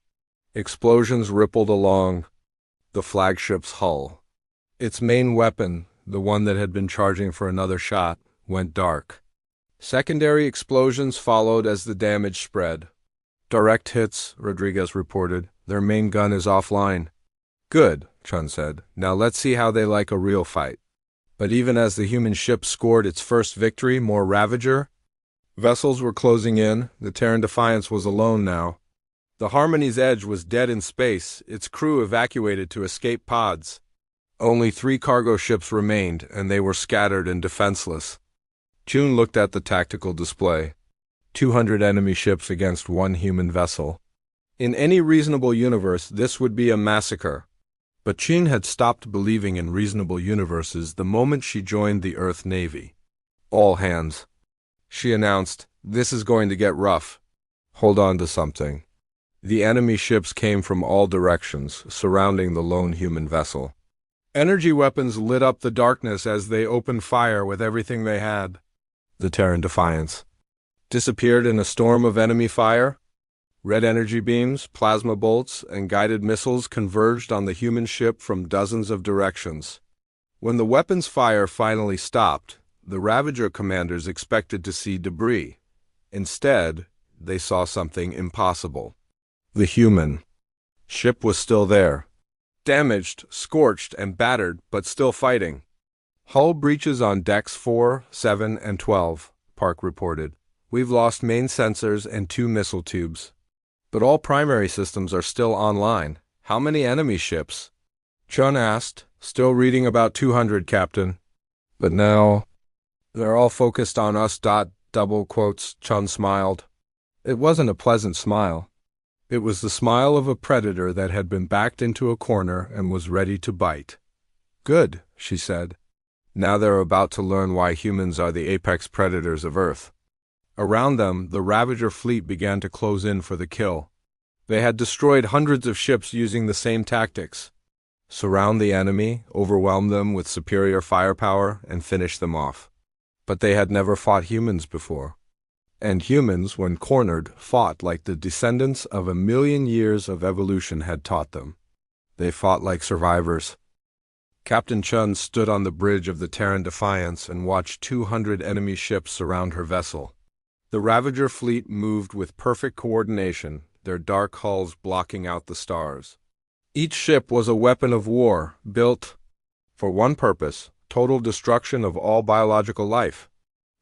Explosions rippled along the flagship's hull. Its main weapon, the one that had been charging for another shot, went dark. Secondary explosions followed as the damage spread. Direct hits, Rodriguez reported. Their main gun is offline. Good, Chun said. Now let's see how they like a real fight. But even as the human ship scored its first victory, more Ravager vessels were closing in. The Terran Defiance was alone now. The Harmony's Edge was dead in space, its crew evacuated to escape pods. Only 3 cargo ships remained, and they were scattered and defenseless. Chun looked at the tactical display. 200 enemy ships against 1 human vessel. In any reasonable universe, this would be a massacre. But Chun had stopped believing in reasonable universes the moment she joined the Earth Navy. All hands. She announced, "This is going to get rough. Hold on to something." The enemy ships came from all directions, surrounding the lone human vessel. Energy weapons lit up the darkness as they opened fire with everything they had. The Terran Defiance disappeared in a storm of enemy fire. Red energy beams, plasma bolts, and guided missiles converged on the human ship from dozens of directions. When the weapons fire finally stopped, the Ravager commanders expected to see debris. Instead, they saw something impossible. The human ship was still there. Damaged, scorched, and battered, but still fighting. Hull breaches on decks 4, 7, and 12, Park reported. We've lost main sensors and 2 missile tubes. But all primary systems are still online. How many enemy ships? Chun asked. Still reading about 200, Captain. But now, they're all focused on us. Double quotes, Chun smiled. It wasn't a pleasant smile. It was the smile of a predator that had been backed into a corner and was ready to bite. Good, she said. Now they're about to learn why humans are the apex predators of Earth. Around them, the Ravager fleet began to close in for the kill. They had destroyed hundreds of ships using the same tactics. Surround the enemy, overwhelm them with superior firepower, and finish them off. But they had never fought humans before. And humans, when cornered, fought like the descendants of 1,000,000 years of evolution had taught them. They fought like survivors. Captain Chun stood on the bridge of the Terran Defiance and watched 200 enemy ships surround her vessel. The Ravager fleet moved with perfect coordination, their dark hulls blocking out the stars. Each ship was a weapon of war, built for one purpose: total destruction of all biological life.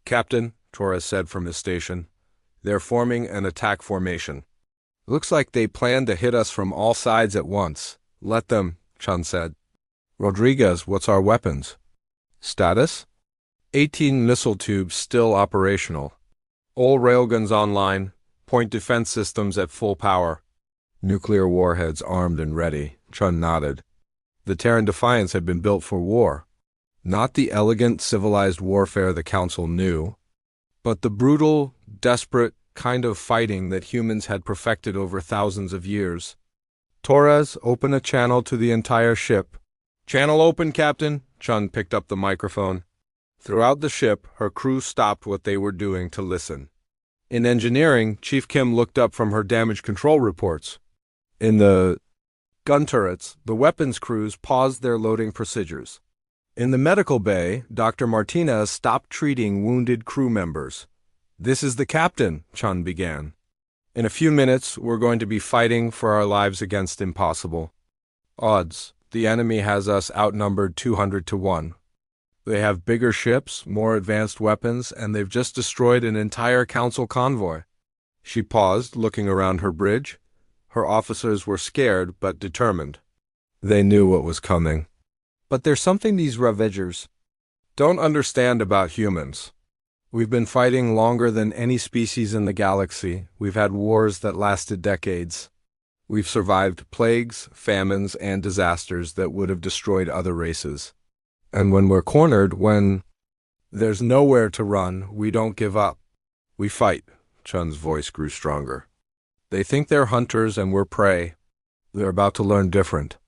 Captain, Torres said from his station, they're forming an attack formation. Looks like they plan to hit us from all sides at once. Let them, Chun said. Rodriguez, what's our weapons? Status? 18 missile tubes still operational. All railguns online, point defense systems at full power. Nuclear warheads armed and ready, Chun nodded. The Terran Defiance had been built for war. Not the elegant, civilized warfare the Council knew, but the brutal, desperate kind of fighting that humans had perfected over thousands of years. Torres, open a channel to the entire ship. Channel open, Captain. Chun picked up the microphone. Throughout the ship, her crew stopped what they were doing to listen. In engineering, Chief Kim looked up from her damage control reports. In the gun turrets, the weapons crews paused their loading procedures. In the medical bay, Dr. Martinez stopped treating wounded crew members. This is the captain, Chun began. In a few minutes, we're going to be fighting for our lives against impossible odds. The enemy has us outnumbered 200 to 1. They have bigger ships, more advanced weapons, and they've just destroyed an entire council convoy. She paused, looking around her bridge. Her officers were scared but determined. They knew what was coming. But there's something these Ravagers don't understand about humans. We've been fighting longer than any species in the galaxy. We've had wars that lasted decades. We've survived plagues, famines, and disasters that would have destroyed other races. And when we're cornered, when there's nowhere to run, we don't give up. We fight. Chun's voice grew stronger. They think they're hunters and we're prey. They're about to learn different.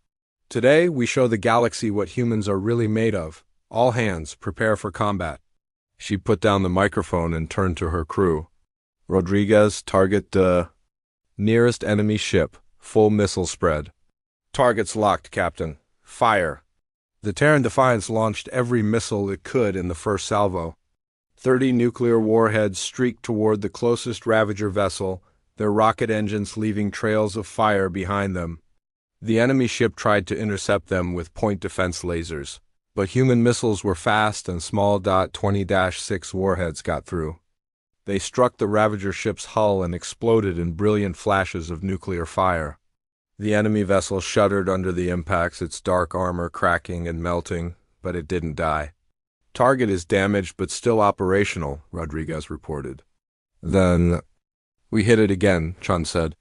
Today, we show the galaxy what humans are really made of. All hands, prepare for combat. She put down the microphone and turned to her crew. Rodriguez, target the nearest enemy ship. Full missile spread. Targets locked, Captain. Fire. The Terran Defiance launched every missile it could in the first salvo. 30 nuclear warheads streaked toward the closest Ravager vessel, their rocket engines leaving trails of fire behind them. The enemy ship tried to intercept them with point defense lasers, but human missiles were fast and small .20-6 warheads got through. They struck the Ravager ship's hull and exploded in brilliant flashes of nuclear fire. The enemy vessel shuddered under the impacts, its dark armor cracking and melting, but it didn't die. Target is damaged but still operational, Rodriguez reported. Then, we hit it again, Chun said.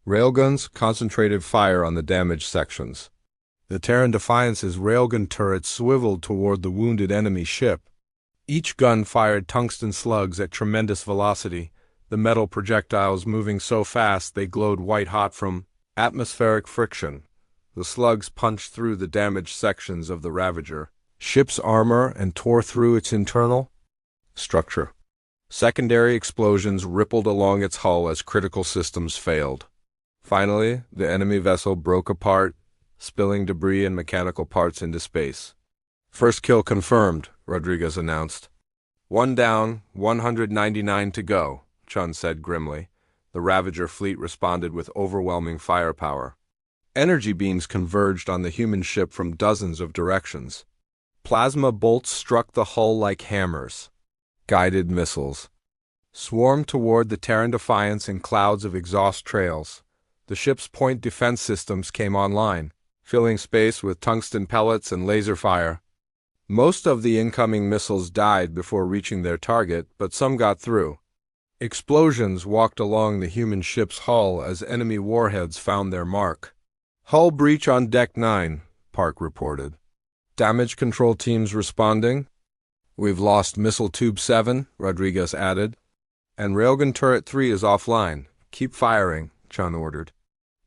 Railguns concentrated fire on the damaged sections. The Terran Defiance's railgun turrets swiveled toward the wounded enemy ship. Each gun fired tungsten slugs at tremendous velocity, the metal projectiles moving so fast they glowed white-hot from atmospheric friction. The slugs punched through the damaged sections of the Ravager ship's armor and tore through its internal structure. Secondary explosions rippled along its hull as critical systems failed. Finally, the enemy vessel broke apart, spilling debris and mechanical parts into space. First kill confirmed, Rodriguez announced. 1 down, 199 to go, Chun said grimly. The Ravager fleet responded with overwhelming firepower. Energy beams converged on the human ship from dozens of directions. Plasma bolts struck the hull like hammers. Guided missiles swarmed toward the Terran Defiance in clouds of exhaust trails. The ship's point defense systems came online, filling space with tungsten pellets and laser fire. Most of the incoming missiles died before reaching their target, but some got through. Explosions walked along the human ship's hull as enemy warheads found their mark. Hull breach on Deck 9, Park reported. Damage control teams responding. We've lost Missile Tube 7, Rodriguez added. And Railgun Turret 3 is offline. Keep firing, Chun ordered.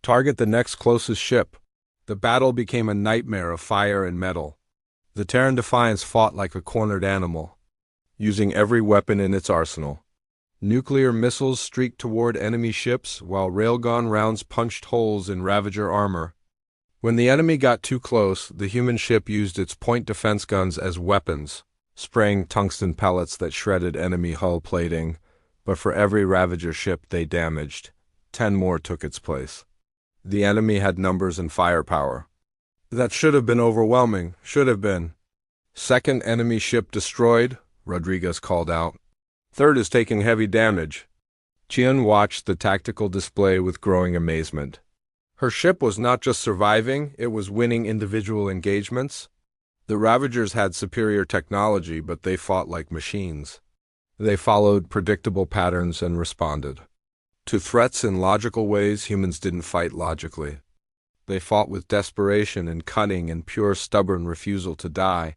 Target the next closest ship. The battle became a nightmare of fire and metal. The Terran Defiance fought like a cornered animal, using every weapon in its arsenal. Nuclear missiles streaked toward enemy ships, while railgun rounds punched holes in Ravager armor. When the enemy got too close, the human ship used its point defense guns as weapons, spraying tungsten pellets that shredded enemy hull plating, but for every Ravager ship they damaged, 10 more took its place. The enemy had numbers and firepower. That should have been overwhelming, should have been. Second enemy ship destroyed, Rodriguez called out. Third is taking heavy damage. Chien watched the tactical display with growing amazement. Her ship was not just surviving, it was winning individual engagements. The Ravagers had superior technology, but they fought like machines. They followed predictable patterns and responded. To threats in logical ways, humans didn't fight logically. They fought with desperation and cunning and pure stubborn refusal to die.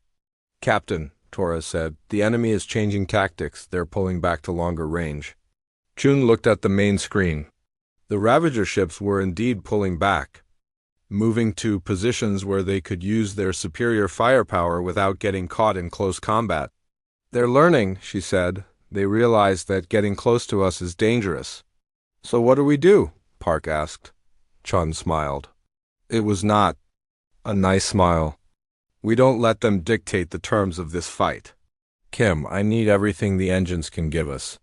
Captain, Torres said, the enemy is changing tactics. They're pulling back to longer range. Chun looked at the main screen. The Ravager ships were indeed pulling back, moving to positions where they could use their superior firepower without getting caught in close combat. They're learning, she said. They realize that getting close to us is dangerous. So what do we do? Park asked. Chun smiled. It was not a nice smile. We don't let them dictate the terms of this fight. Kim, I need everything the engines can give us.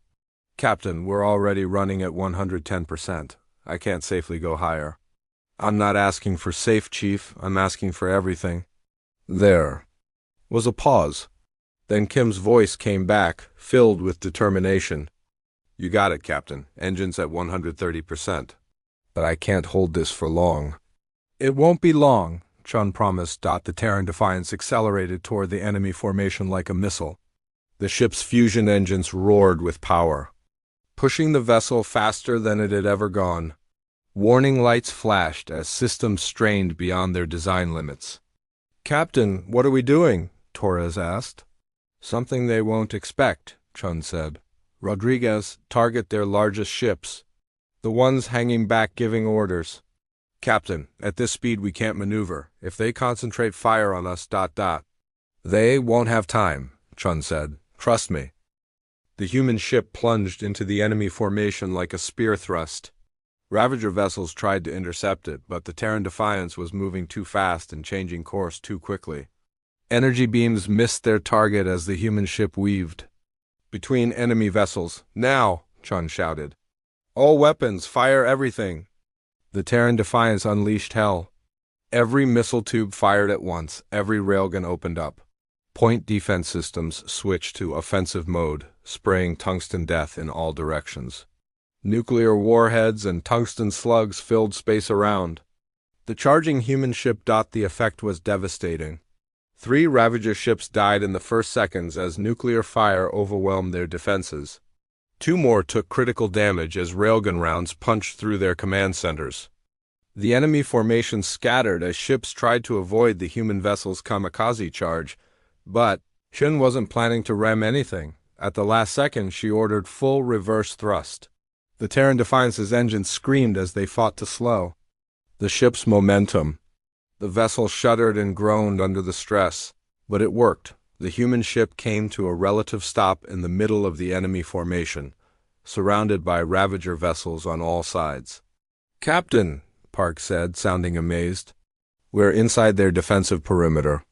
Captain, we're already running at 110%. I can't safely go higher. I'm not asking for safe, Chief. I'm asking for everything. There was a pause. Then Kim's voice came back, filled with determination. You got it, Captain. Engines at 130%. But I can't hold this for long. It won't be long, Chun promised. The Terran Defiance accelerated toward the enemy formation like a missile. The ship's fusion engines roared with power, pushing the vessel faster than it had ever gone. Warning lights flashed as systems strained beyond their design limits. Captain, what are we doing? Torres asked. Something they won't expect, Chun said. Rodriguez, target their largest ships, the ones hanging back giving orders. Captain, at this speed we can't maneuver. If they concentrate fire on us, They won't have time, Chun said. Trust me. The human ship plunged into the enemy formation like a spear thrust. Ravager vessels tried to intercept it, but the Terran Defiance was moving too fast and changing course too quickly. Energy beams missed their target as the human ship weaved. Between enemy vessels. Now, Chun shouted. All weapons, fire everything. The Terran Defiance unleashed hell. Every missile tube fired at once, every railgun opened up. Point defense systems switched to offensive mode, spraying tungsten death in all directions. Nuclear warheads and tungsten slugs filled space around. The charging human ship. The effect was devastating. 3 Ravager ships died in the first seconds as nuclear fire overwhelmed their defenses. 2 more took critical damage as railgun rounds punched through their command centers. The enemy formation scattered as ships tried to avoid the human vessel's kamikaze charge, but Chun wasn't planning to ram anything. At the last second, she ordered full reverse thrust. The Terran Defiance's engines screamed as they fought to slow the ship's momentum. The vessel shuddered and groaned under the stress, but it worked. The human ship came to a relative stop in the middle of the enemy formation, surrounded by Ravager vessels on all sides. "Captain," Park said, sounding amazed. "We're inside their defensive perimeter."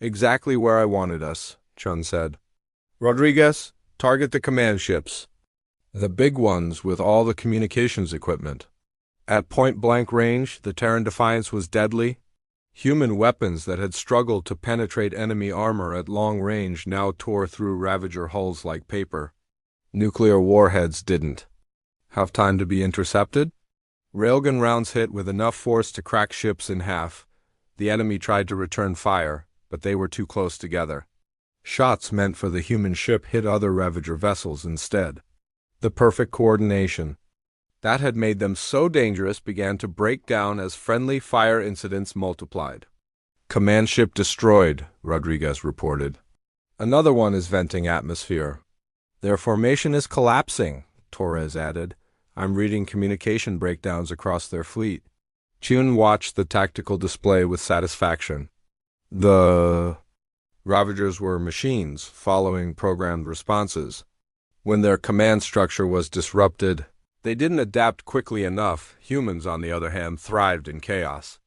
"Exactly where I wanted us," Chun said. "Rodriguez, target the command ships. The big ones with all the communications equipment." At point-blank range, the Terran Defiance was deadly. Human weapons that had struggled to penetrate enemy armor at long range now tore through Ravager hulls like paper. Nuclear warheads didn't have time to be intercepted. Railgun rounds hit with enough force to crack ships in half. The enemy tried to return fire, but they were too close together. Shots meant for the human ship hit other Ravager vessels instead. The perfect coordination that had made them so dangerous began to break down as friendly fire incidents multiplied. "Command ship destroyed," Rodriguez reported. "Another one is venting atmosphere." "Their formation is collapsing," Torres added. "I'm reading communication breakdowns across their fleet." Chun watched the tactical display with satisfaction. The Ravagers were machines, following programmed responses. When their command structure was disrupted, they didn't adapt quickly enough. Humans, on the other hand, thrived in chaos.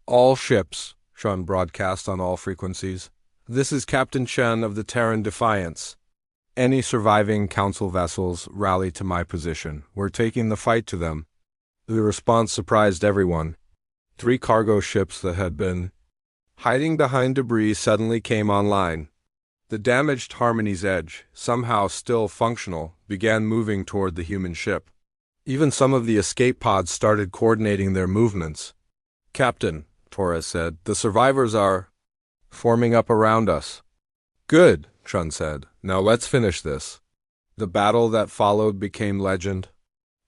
"All ships," Chun broadcast on all frequencies. "This is Captain Chen of the Terran Defiance. Any surviving Council vessels, rally to my position. We're taking the fight to them." The response surprised everyone. 3 cargo ships that had been hiding behind debris suddenly came online. The damaged Harmony's Edge, somehow still functional, began moving toward the human ship. Even some of the escape pods started coordinating their movements. "Captain," Torres said, "the survivors are forming up around us." "Good," Chun said. "Now let's finish this." The battle that followed became legend.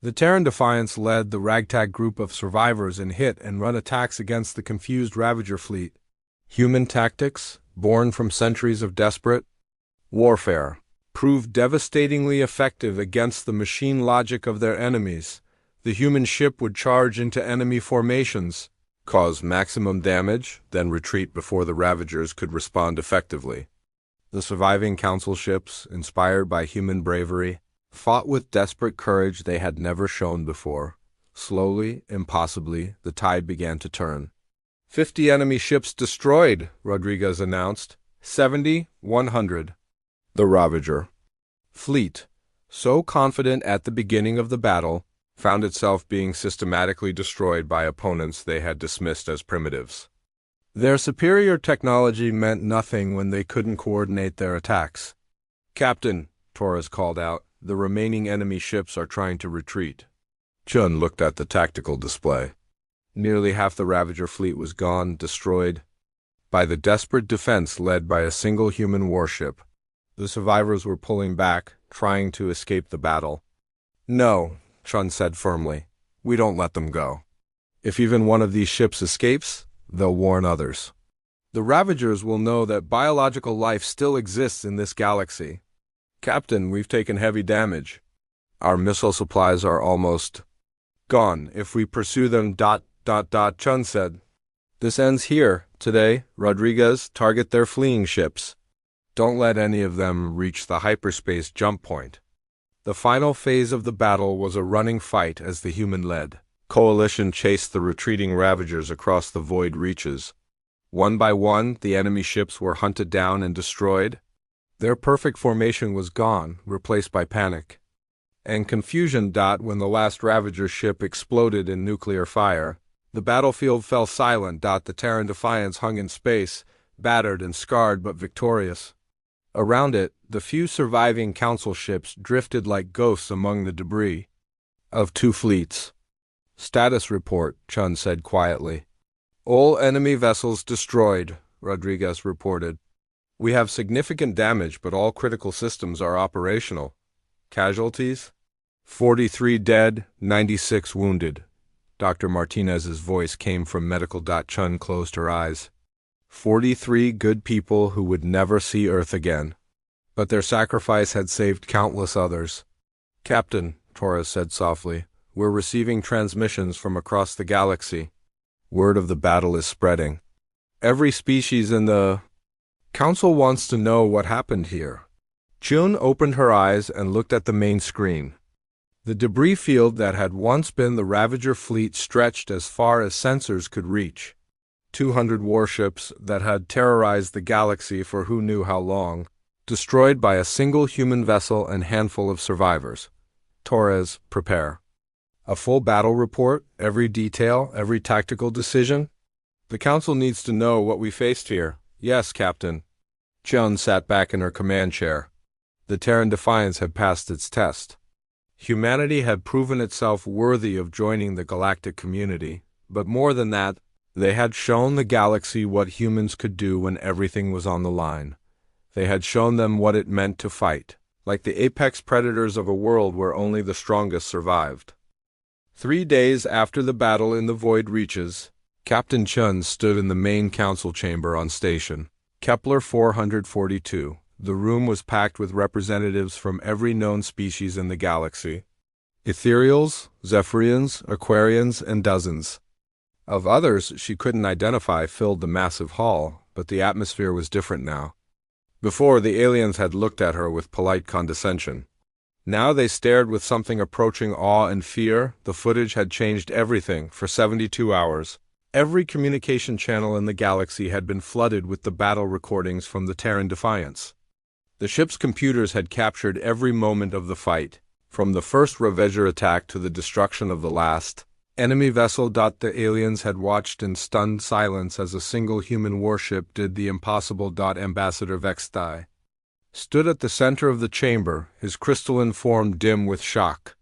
The Terran Defiance led the ragtag group of survivors in hit-and-run attacks against the confused Ravager fleet. Human tactics, born from centuries of desperate warfare, proved devastatingly effective against the machine logic of their enemies. The human ship would charge into enemy formations, cause maximum damage, then retreat before the Ravagers could respond effectively. The surviving Council ships, inspired by human bravery, fought with desperate courage they had never shown before. Slowly, impossibly, the tide began to turn. 50 enemy ships destroyed, Rodriguez announced. 70, 100. The Ravager fleet, so confident at the beginning of the battle, found itself being systematically destroyed by opponents they had dismissed as primitives. Their superior technology meant nothing when they couldn't coordinate their attacks. "Captain," Torres called out, "the remaining enemy ships are trying to retreat." Chun looked at the tactical display. Nearly half the Ravager fleet was gone, destroyed by the desperate defense led by a single human warship. The survivors were pulling back, trying to escape the battle. "No," Chun said firmly. "We don't let them go. If even one of these ships escapes, they'll warn others. The Ravagers will know that biological life still exists in this galaxy. Captain, we've taken heavy damage. Our missile supplies are almost gone if we pursue them. Chun said. "This ends here. Today, Rodriguez, target their fleeing ships. Don't let any of them reach the hyperspace jump point." The final phase of the battle was a running fight as the human-led coalition chased the retreating Ravagers across the void reaches. One by one, the enemy ships were hunted down and destroyed. Their perfect formation was gone, replaced by panic and confusion. When the last Ravager ship exploded in nuclear fire, the battlefield fell silent. The Terran Defiance hung in space, battered and scarred but victorious. Around it, the few surviving Council ships drifted like ghosts among the debris of two fleets. "Status report," Chun said quietly. "All enemy vessels destroyed," Rodriguez reported. "We have significant damage, but all critical systems are operational. Casualties? 43 dead, 96 wounded." Dr. Martinez's voice came from medical. Chun closed her eyes. 43 good people who would never see Earth again. But their sacrifice had saved countless others. "Captain," Torres said softly, "we're receiving transmissions from across the galaxy. Word of the battle is spreading. Every species in the Council wants to know what happened here." Chun opened her eyes and looked at the main screen. The debris field that had once been the Ravager fleet stretched as far as sensors could reach. 200 warships that had terrorized the galaxy for who knew how long, destroyed by a single human vessel and handful of survivors. "Torres, prepare. A full battle report, every detail, every tactical decision. The Council needs to know what we faced here." "Yes, Captain." Chun sat back in her command chair. The Terran Defiance had passed its test. Humanity had proven itself worthy of joining the galactic community, but more than that, they had shown the galaxy what humans could do when everything was on the line. They had shown them what it meant to fight, like the apex predators of a world where only the strongest survived. 3 days after the battle in the Void Reaches, Captain Chun stood in the main council chamber on station, Kepler 442. The room was packed with representatives from every known species in the galaxy. Ethereals, Zephyrians, Aquarians, and dozens of others she couldn't identify filled the massive hall, but the atmosphere was different now. Before, the aliens had looked at her with polite condescension. Now they stared with something approaching awe and fear. The footage had changed everything. For 72 hours, every communication channel in the galaxy had been flooded with the battle recordings from the Terran Defiance. The ship's computers had captured every moment of the fight, from the first Ravager attack to the destruction of the last enemy vessel. The aliens had watched in stunned silence as a single human warship did the impossible. Ambassador Vextai stood at the center of the chamber, his crystalline form dim with shock.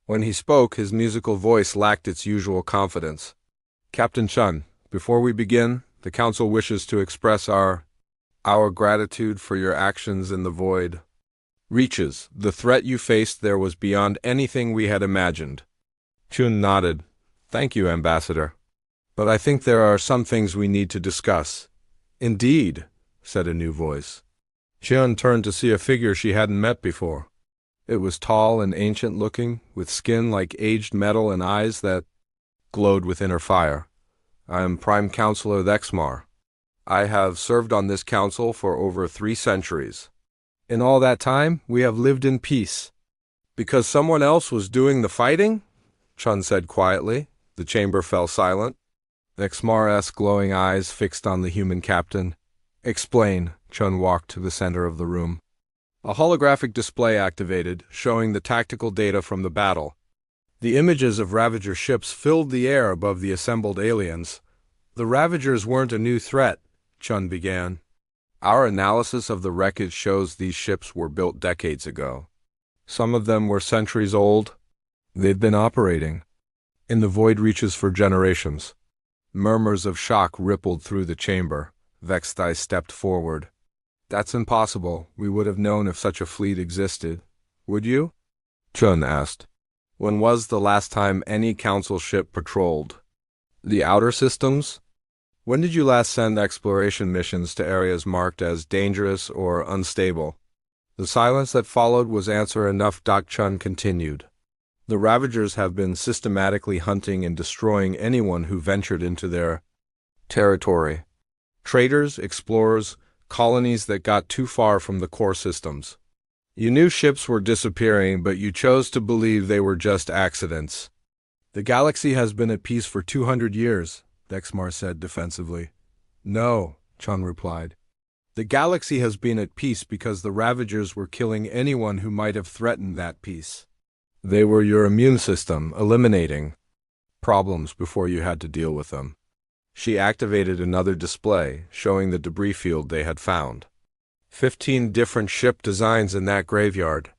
When he spoke, his musical voice lacked its usual confidence. "Captain Chun, before we begin, the Council wishes to express our gratitude for your actions in the Void Reaches. The threat you faced there was beyond anything we had imagined." Chun nodded. "Thank you, Ambassador. But I think there are some things we need to discuss." "Indeed," said a new voice. Chun turned to see a figure she hadn't met before. It was tall and ancient-looking, with skin like aged metal and eyes that glowed with inner fire. "I am Prime Counselor Thexmar. I have served on this council for over 3 centuries. In all that time, we have lived in peace." "Because someone else was doing the fighting?" Chun said quietly. The chamber fell silent. Thexmar's glowing eyes fixed on the human captain. "Explain." Chun walked to the center of the room. A holographic display activated, showing the tactical data from the battle. The images of Ravager ships filled the air above the assembled aliens. "The Ravagers weren't a new threat," Chun began. "Our analysis of the wreckage shows these ships were built decades ago. Some of them were centuries old. They'd been operating in the Void Reaches for generations." Murmurs of shock rippled through the chamber. Vextai stepped forward. "That's impossible. We would have known if such a fleet existed. Would you?" Chun asked. "When was the last time any Council ship patrolled the outer systems? When did you last send exploration missions to areas marked as dangerous or unstable?" The silence that followed was answer enough. Chun continued. "The Ravagers have been systematically hunting and destroying anyone who ventured into their territory. Traders, explorers, colonies that got too far from the core systems. You knew ships were disappearing, but you chose to believe they were just accidents." "The galaxy has been at peace for 200 years, Dexmar said defensively. "No," Chun replied. The galaxy has been at peace because the Ravagers were killing anyone who might have threatened that peace. They were your immune system, eliminating problems before you had to deal with them. She activated another display, showing the debris field they had found. 15 different ship designs in that graveyard.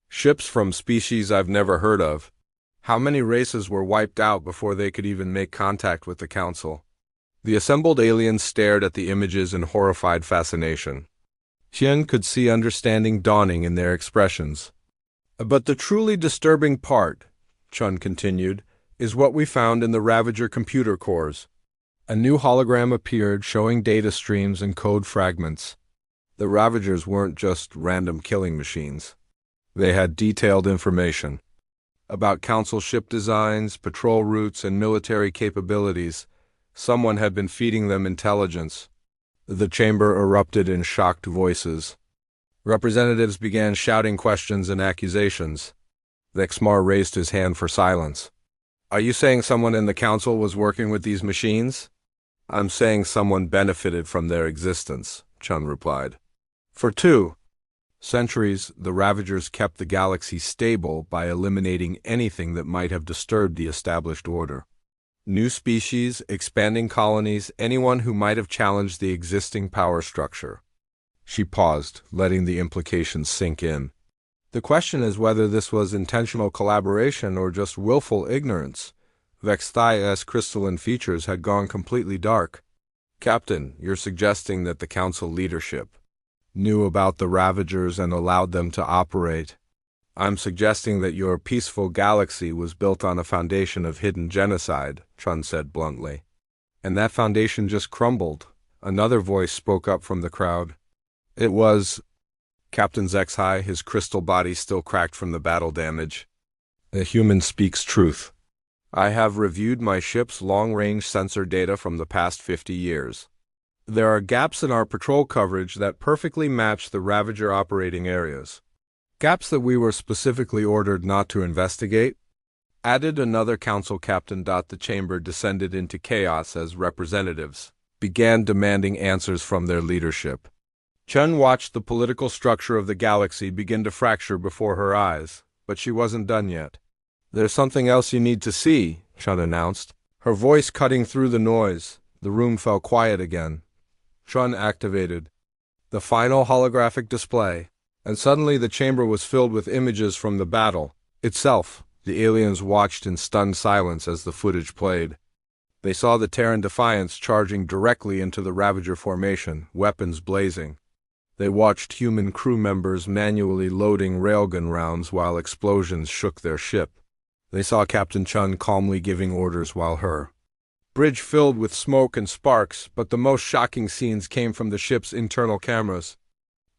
Ships from species I've never heard of. How many races were wiped out before they could even make contact with the Council? The assembled aliens stared at the images in horrified fascination. Qian could see understanding dawning in their expressions. But the truly disturbing part, Chun continued, is what we found in the Ravager computer cores. A new hologram appeared showing data streams and code fragments. The Ravagers weren't just random killing machines. They had detailed information about Council ship designs, patrol routes, and military capabilities. Someone had been feeding them intelligence. The chamber erupted in shocked voices. Representatives began shouting questions and accusations. Lexmar raised his hand for silence. Are you saying someone in the Council was working with these machines? I'm saying someone benefited from their existence, Chun replied. For 2 centuries, the Ravagers kept the galaxy stable by eliminating anything that might have disturbed the established order. New species, expanding colonies, anyone who might have challenged the existing power structure. She paused, letting the implications sink in. The question is whether this was intentional collaboration or just willful ignorance. Vexthia's crystalline features had gone completely dark. Captain, you're suggesting that the Council leadership knew about the Ravagers and allowed them to operate. I'm suggesting that your peaceful galaxy was built on a foundation of hidden genocide, Chun said bluntly. And that foundation just crumbled. Another voice spoke up from the crowd. It was Captain Zexhai, his crystal body still cracked from the battle damage. A human speaks truth. I have reviewed my ship's long-range sensor data from the past 50 years. There are gaps in our patrol coverage that perfectly match the Ravager operating areas. Gaps that we were specifically ordered not to investigate. Added another Council captain. The chamber descended into chaos as representatives began demanding answers from their leadership. Chun watched the political structure of the galaxy begin to fracture before her eyes, but she wasn't done yet. There's something else you need to see, Chun announced, her voice cutting through the noise. The room fell quiet again. Chun activated the final holographic display, and suddenly the chamber was filled with images from the battle itself. The aliens watched in stunned silence as the footage played. They saw the Terran Defiance charging directly into the Ravager formation, weapons blazing. They watched human crew members manually loading railgun rounds while explosions shook their ship. They saw Captain Chun calmly giving orders while her bridge filled with smoke and sparks, but the most shocking scenes came from the ship's internal cameras.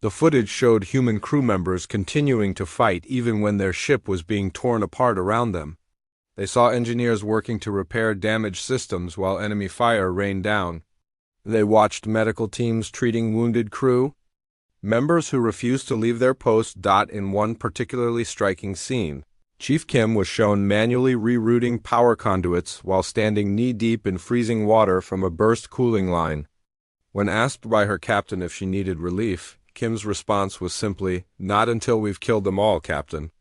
The footage showed human crew members continuing to fight even when their ship was being torn apart around them. They saw engineers working to repair damaged systems while enemy fire rained down. They watched medical teams treating wounded crew members who refused to leave their post. In one particularly striking scene, Chief Kim was shown manually rerouting power conduits while standing knee-deep in freezing water from a burst cooling line. When asked by her captain if she needed relief, Kim's response was simply, "Not until we've killed them all, Captain."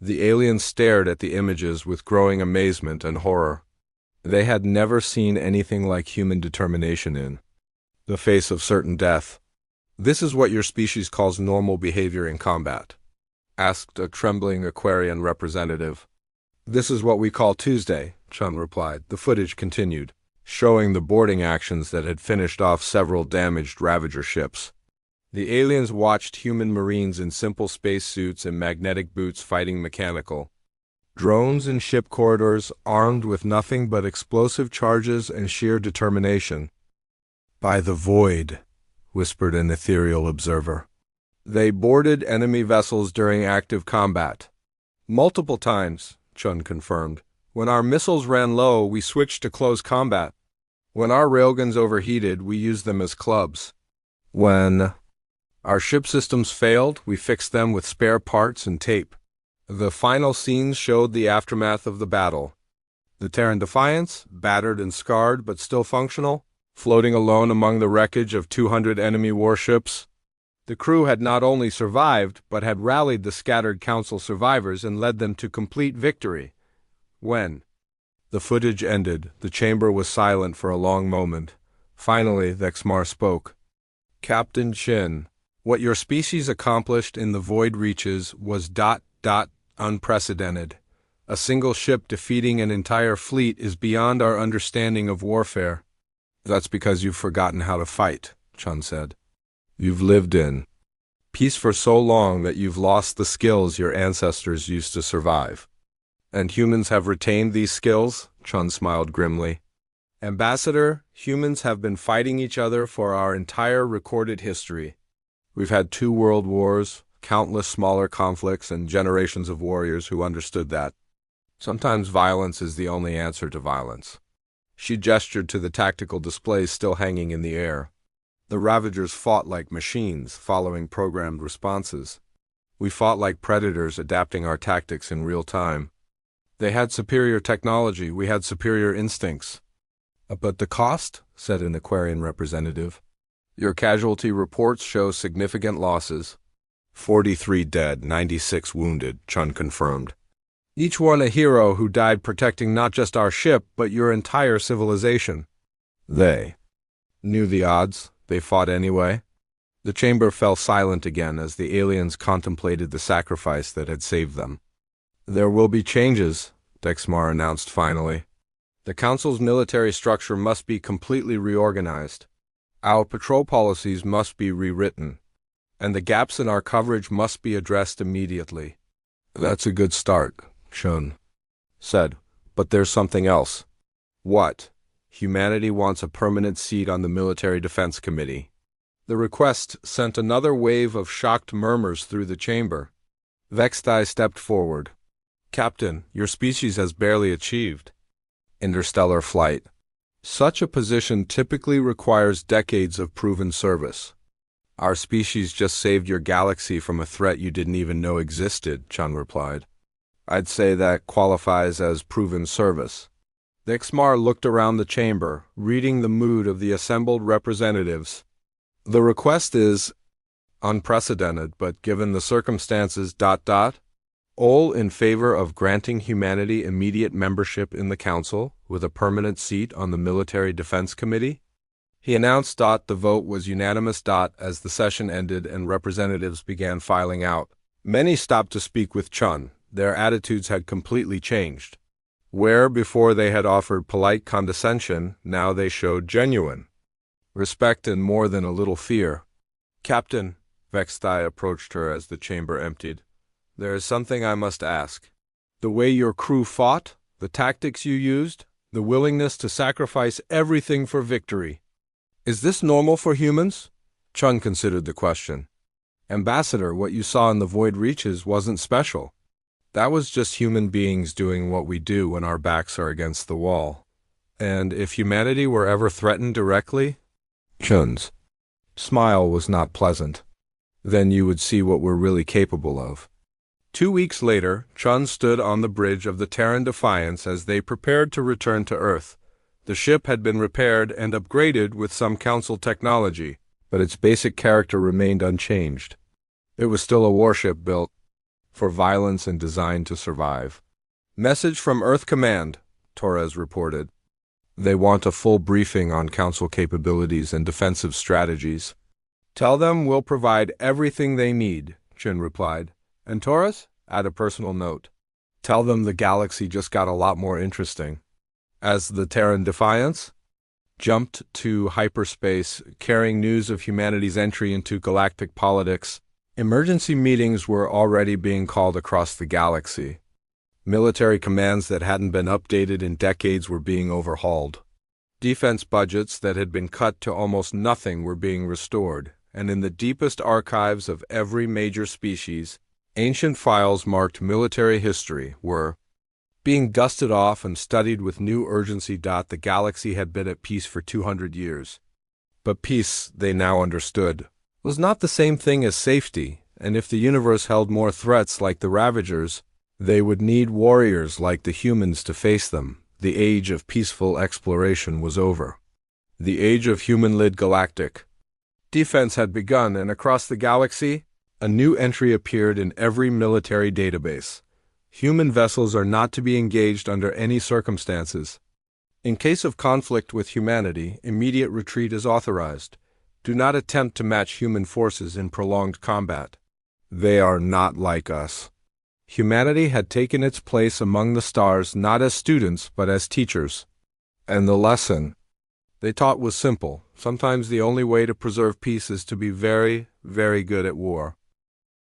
The aliens stared at the images with growing amazement and horror. They had never seen anything like human determination in the face of certain death. "This is what your species calls normal behavior in combat?" asked a trembling Aquarian representative. "This is what we call Tuesday," Chun replied. The footage continued, showing the boarding actions that had finished off several damaged Ravager ships. The aliens watched human Marines in simple spacesuits and magnetic boots fighting mechanical drones in ship corridors, armed with nothing but explosive charges and sheer determination. "By the void," whispered an ethereal observer. "They boarded enemy vessels during active combat." "Multiple times," Chun confirmed. "When our missiles ran low, we switched to close combat. When our railguns overheated, we used them as clubs. When our ship systems failed, we fixed them with spare parts and tape." The final scenes showed the aftermath of the battle. The Terran Defiance, battered and scarred but still functional, floating alone among the wreckage of 200 enemy warships. The crew had not only survived, but had rallied the scattered Council survivors and led them to complete victory. When the footage ended, the chamber was silent for a long moment. Finally, Vexmar spoke. Captain Chin, what your species accomplished in the void reaches was ... unprecedented. A single ship defeating an entire fleet is beyond our understanding of warfare. That's because you've forgotten how to fight, Chun said. You've lived in peace for so long that you've lost the skills your ancestors used to survive. And humans have retained these skills? Chun smiled grimly. Ambassador, humans have been fighting each other for our entire recorded history. We've had 2 world wars, countless smaller conflicts, and generations of warriors who understood that. Sometimes violence is the only answer to violence. She gestured to the tactical displays still hanging in the air. The Ravagers fought like machines, following programmed responses. We fought like predators, adapting our tactics in real time. They had superior technology, we had superior instincts. But the cost? Said an Aquarian representative. Your casualty reports show significant losses. 43 dead, 96 wounded, Chun confirmed. Each one a hero who died protecting not just our ship, but your entire civilization. They knew the odds. They fought anyway. The chamber fell silent again as the aliens contemplated the sacrifice that had saved them. There will be changes, Dexmar announced finally. The Council's military structure must be completely reorganized. Our patrol policies must be rewritten. And the gaps in our coverage must be addressed immediately. That's a good start, Chun said. But there's something else. What? Humanity wants a permanent seat on the Military Defense Committee. The request sent another wave of shocked murmurs through the chamber. Vextai stepped forward. Captain, your species has barely achieved interstellar flight. Such a position typically requires decades of proven service. Our species just saved your galaxy from a threat you didn't even know existed, Chun replied. I'd say that qualifies as proven service. The Ixmar looked around the chamber, reading the mood of the assembled representatives. The request is unprecedented, but given the circumstances... All in favor of granting humanity immediate membership in the Council, with a permanent seat on the Military Defense Committee? He announced... The vote was unanimous... As the session ended and representatives began filing out. Many stopped to speak with Chun. Their attitudes had completely changed. Where before they had offered polite condescension, now they showed genuine respect and more than a little fear. Captain, Vextai approached her as the chamber emptied. There is something I must ask. The way your crew fought, the tactics you used, the willingness to sacrifice everything for victory. Is this normal for humans? Chun considered the question. Ambassador, what you saw in the void reaches wasn't special. That was just human beings doing what we do when our backs are against the wall. And if humanity were ever threatened directly? Chun's smile was not pleasant. Then you would see what we're really capable of. 2 weeks later, Chun stood on the bridge of the Terran Defiance as they prepared to return to Earth. The ship had been repaired and upgraded with some Council technology, but its basic character remained unchanged. It was still a warship built for violence and designed to survive. Message from Earth Command, Torres reported. They want a full briefing on Council capabilities and defensive strategies. Tell them we'll provide everything they need, Chin replied. And Torres, add a personal note. Tell them the galaxy just got a lot more interesting. As the Terran Defiance jumped to hyperspace, carrying news of humanity's entry into galactic politics, emergency meetings were already being called across the galaxy. Military commands that hadn't been updated in decades were being overhauled. Defense budgets that had been cut to almost nothing were being restored, and in the deepest archives of every major species, ancient files marked military history were being dusted off and studied with new urgency. The galaxy had been at peace for 200 years. But peace, they now understood, was not the same thing as safety, and if the universe held more threats like the Ravagers, they would need warriors like the humans to face them. The age of peaceful exploration was over. The age of human-led Galactic. Defense had begun, and across the galaxy, a new entry appeared in every military database. Human vessels are not to be engaged under any circumstances. In case of conflict with humanity, immediate retreat is authorized. Do not attempt to match human forces in prolonged combat. They are not like us. Humanity had taken its place among the stars not as students but as teachers. And the lesson they taught was simple. Sometimes the only way to preserve peace is to be very, very good at war.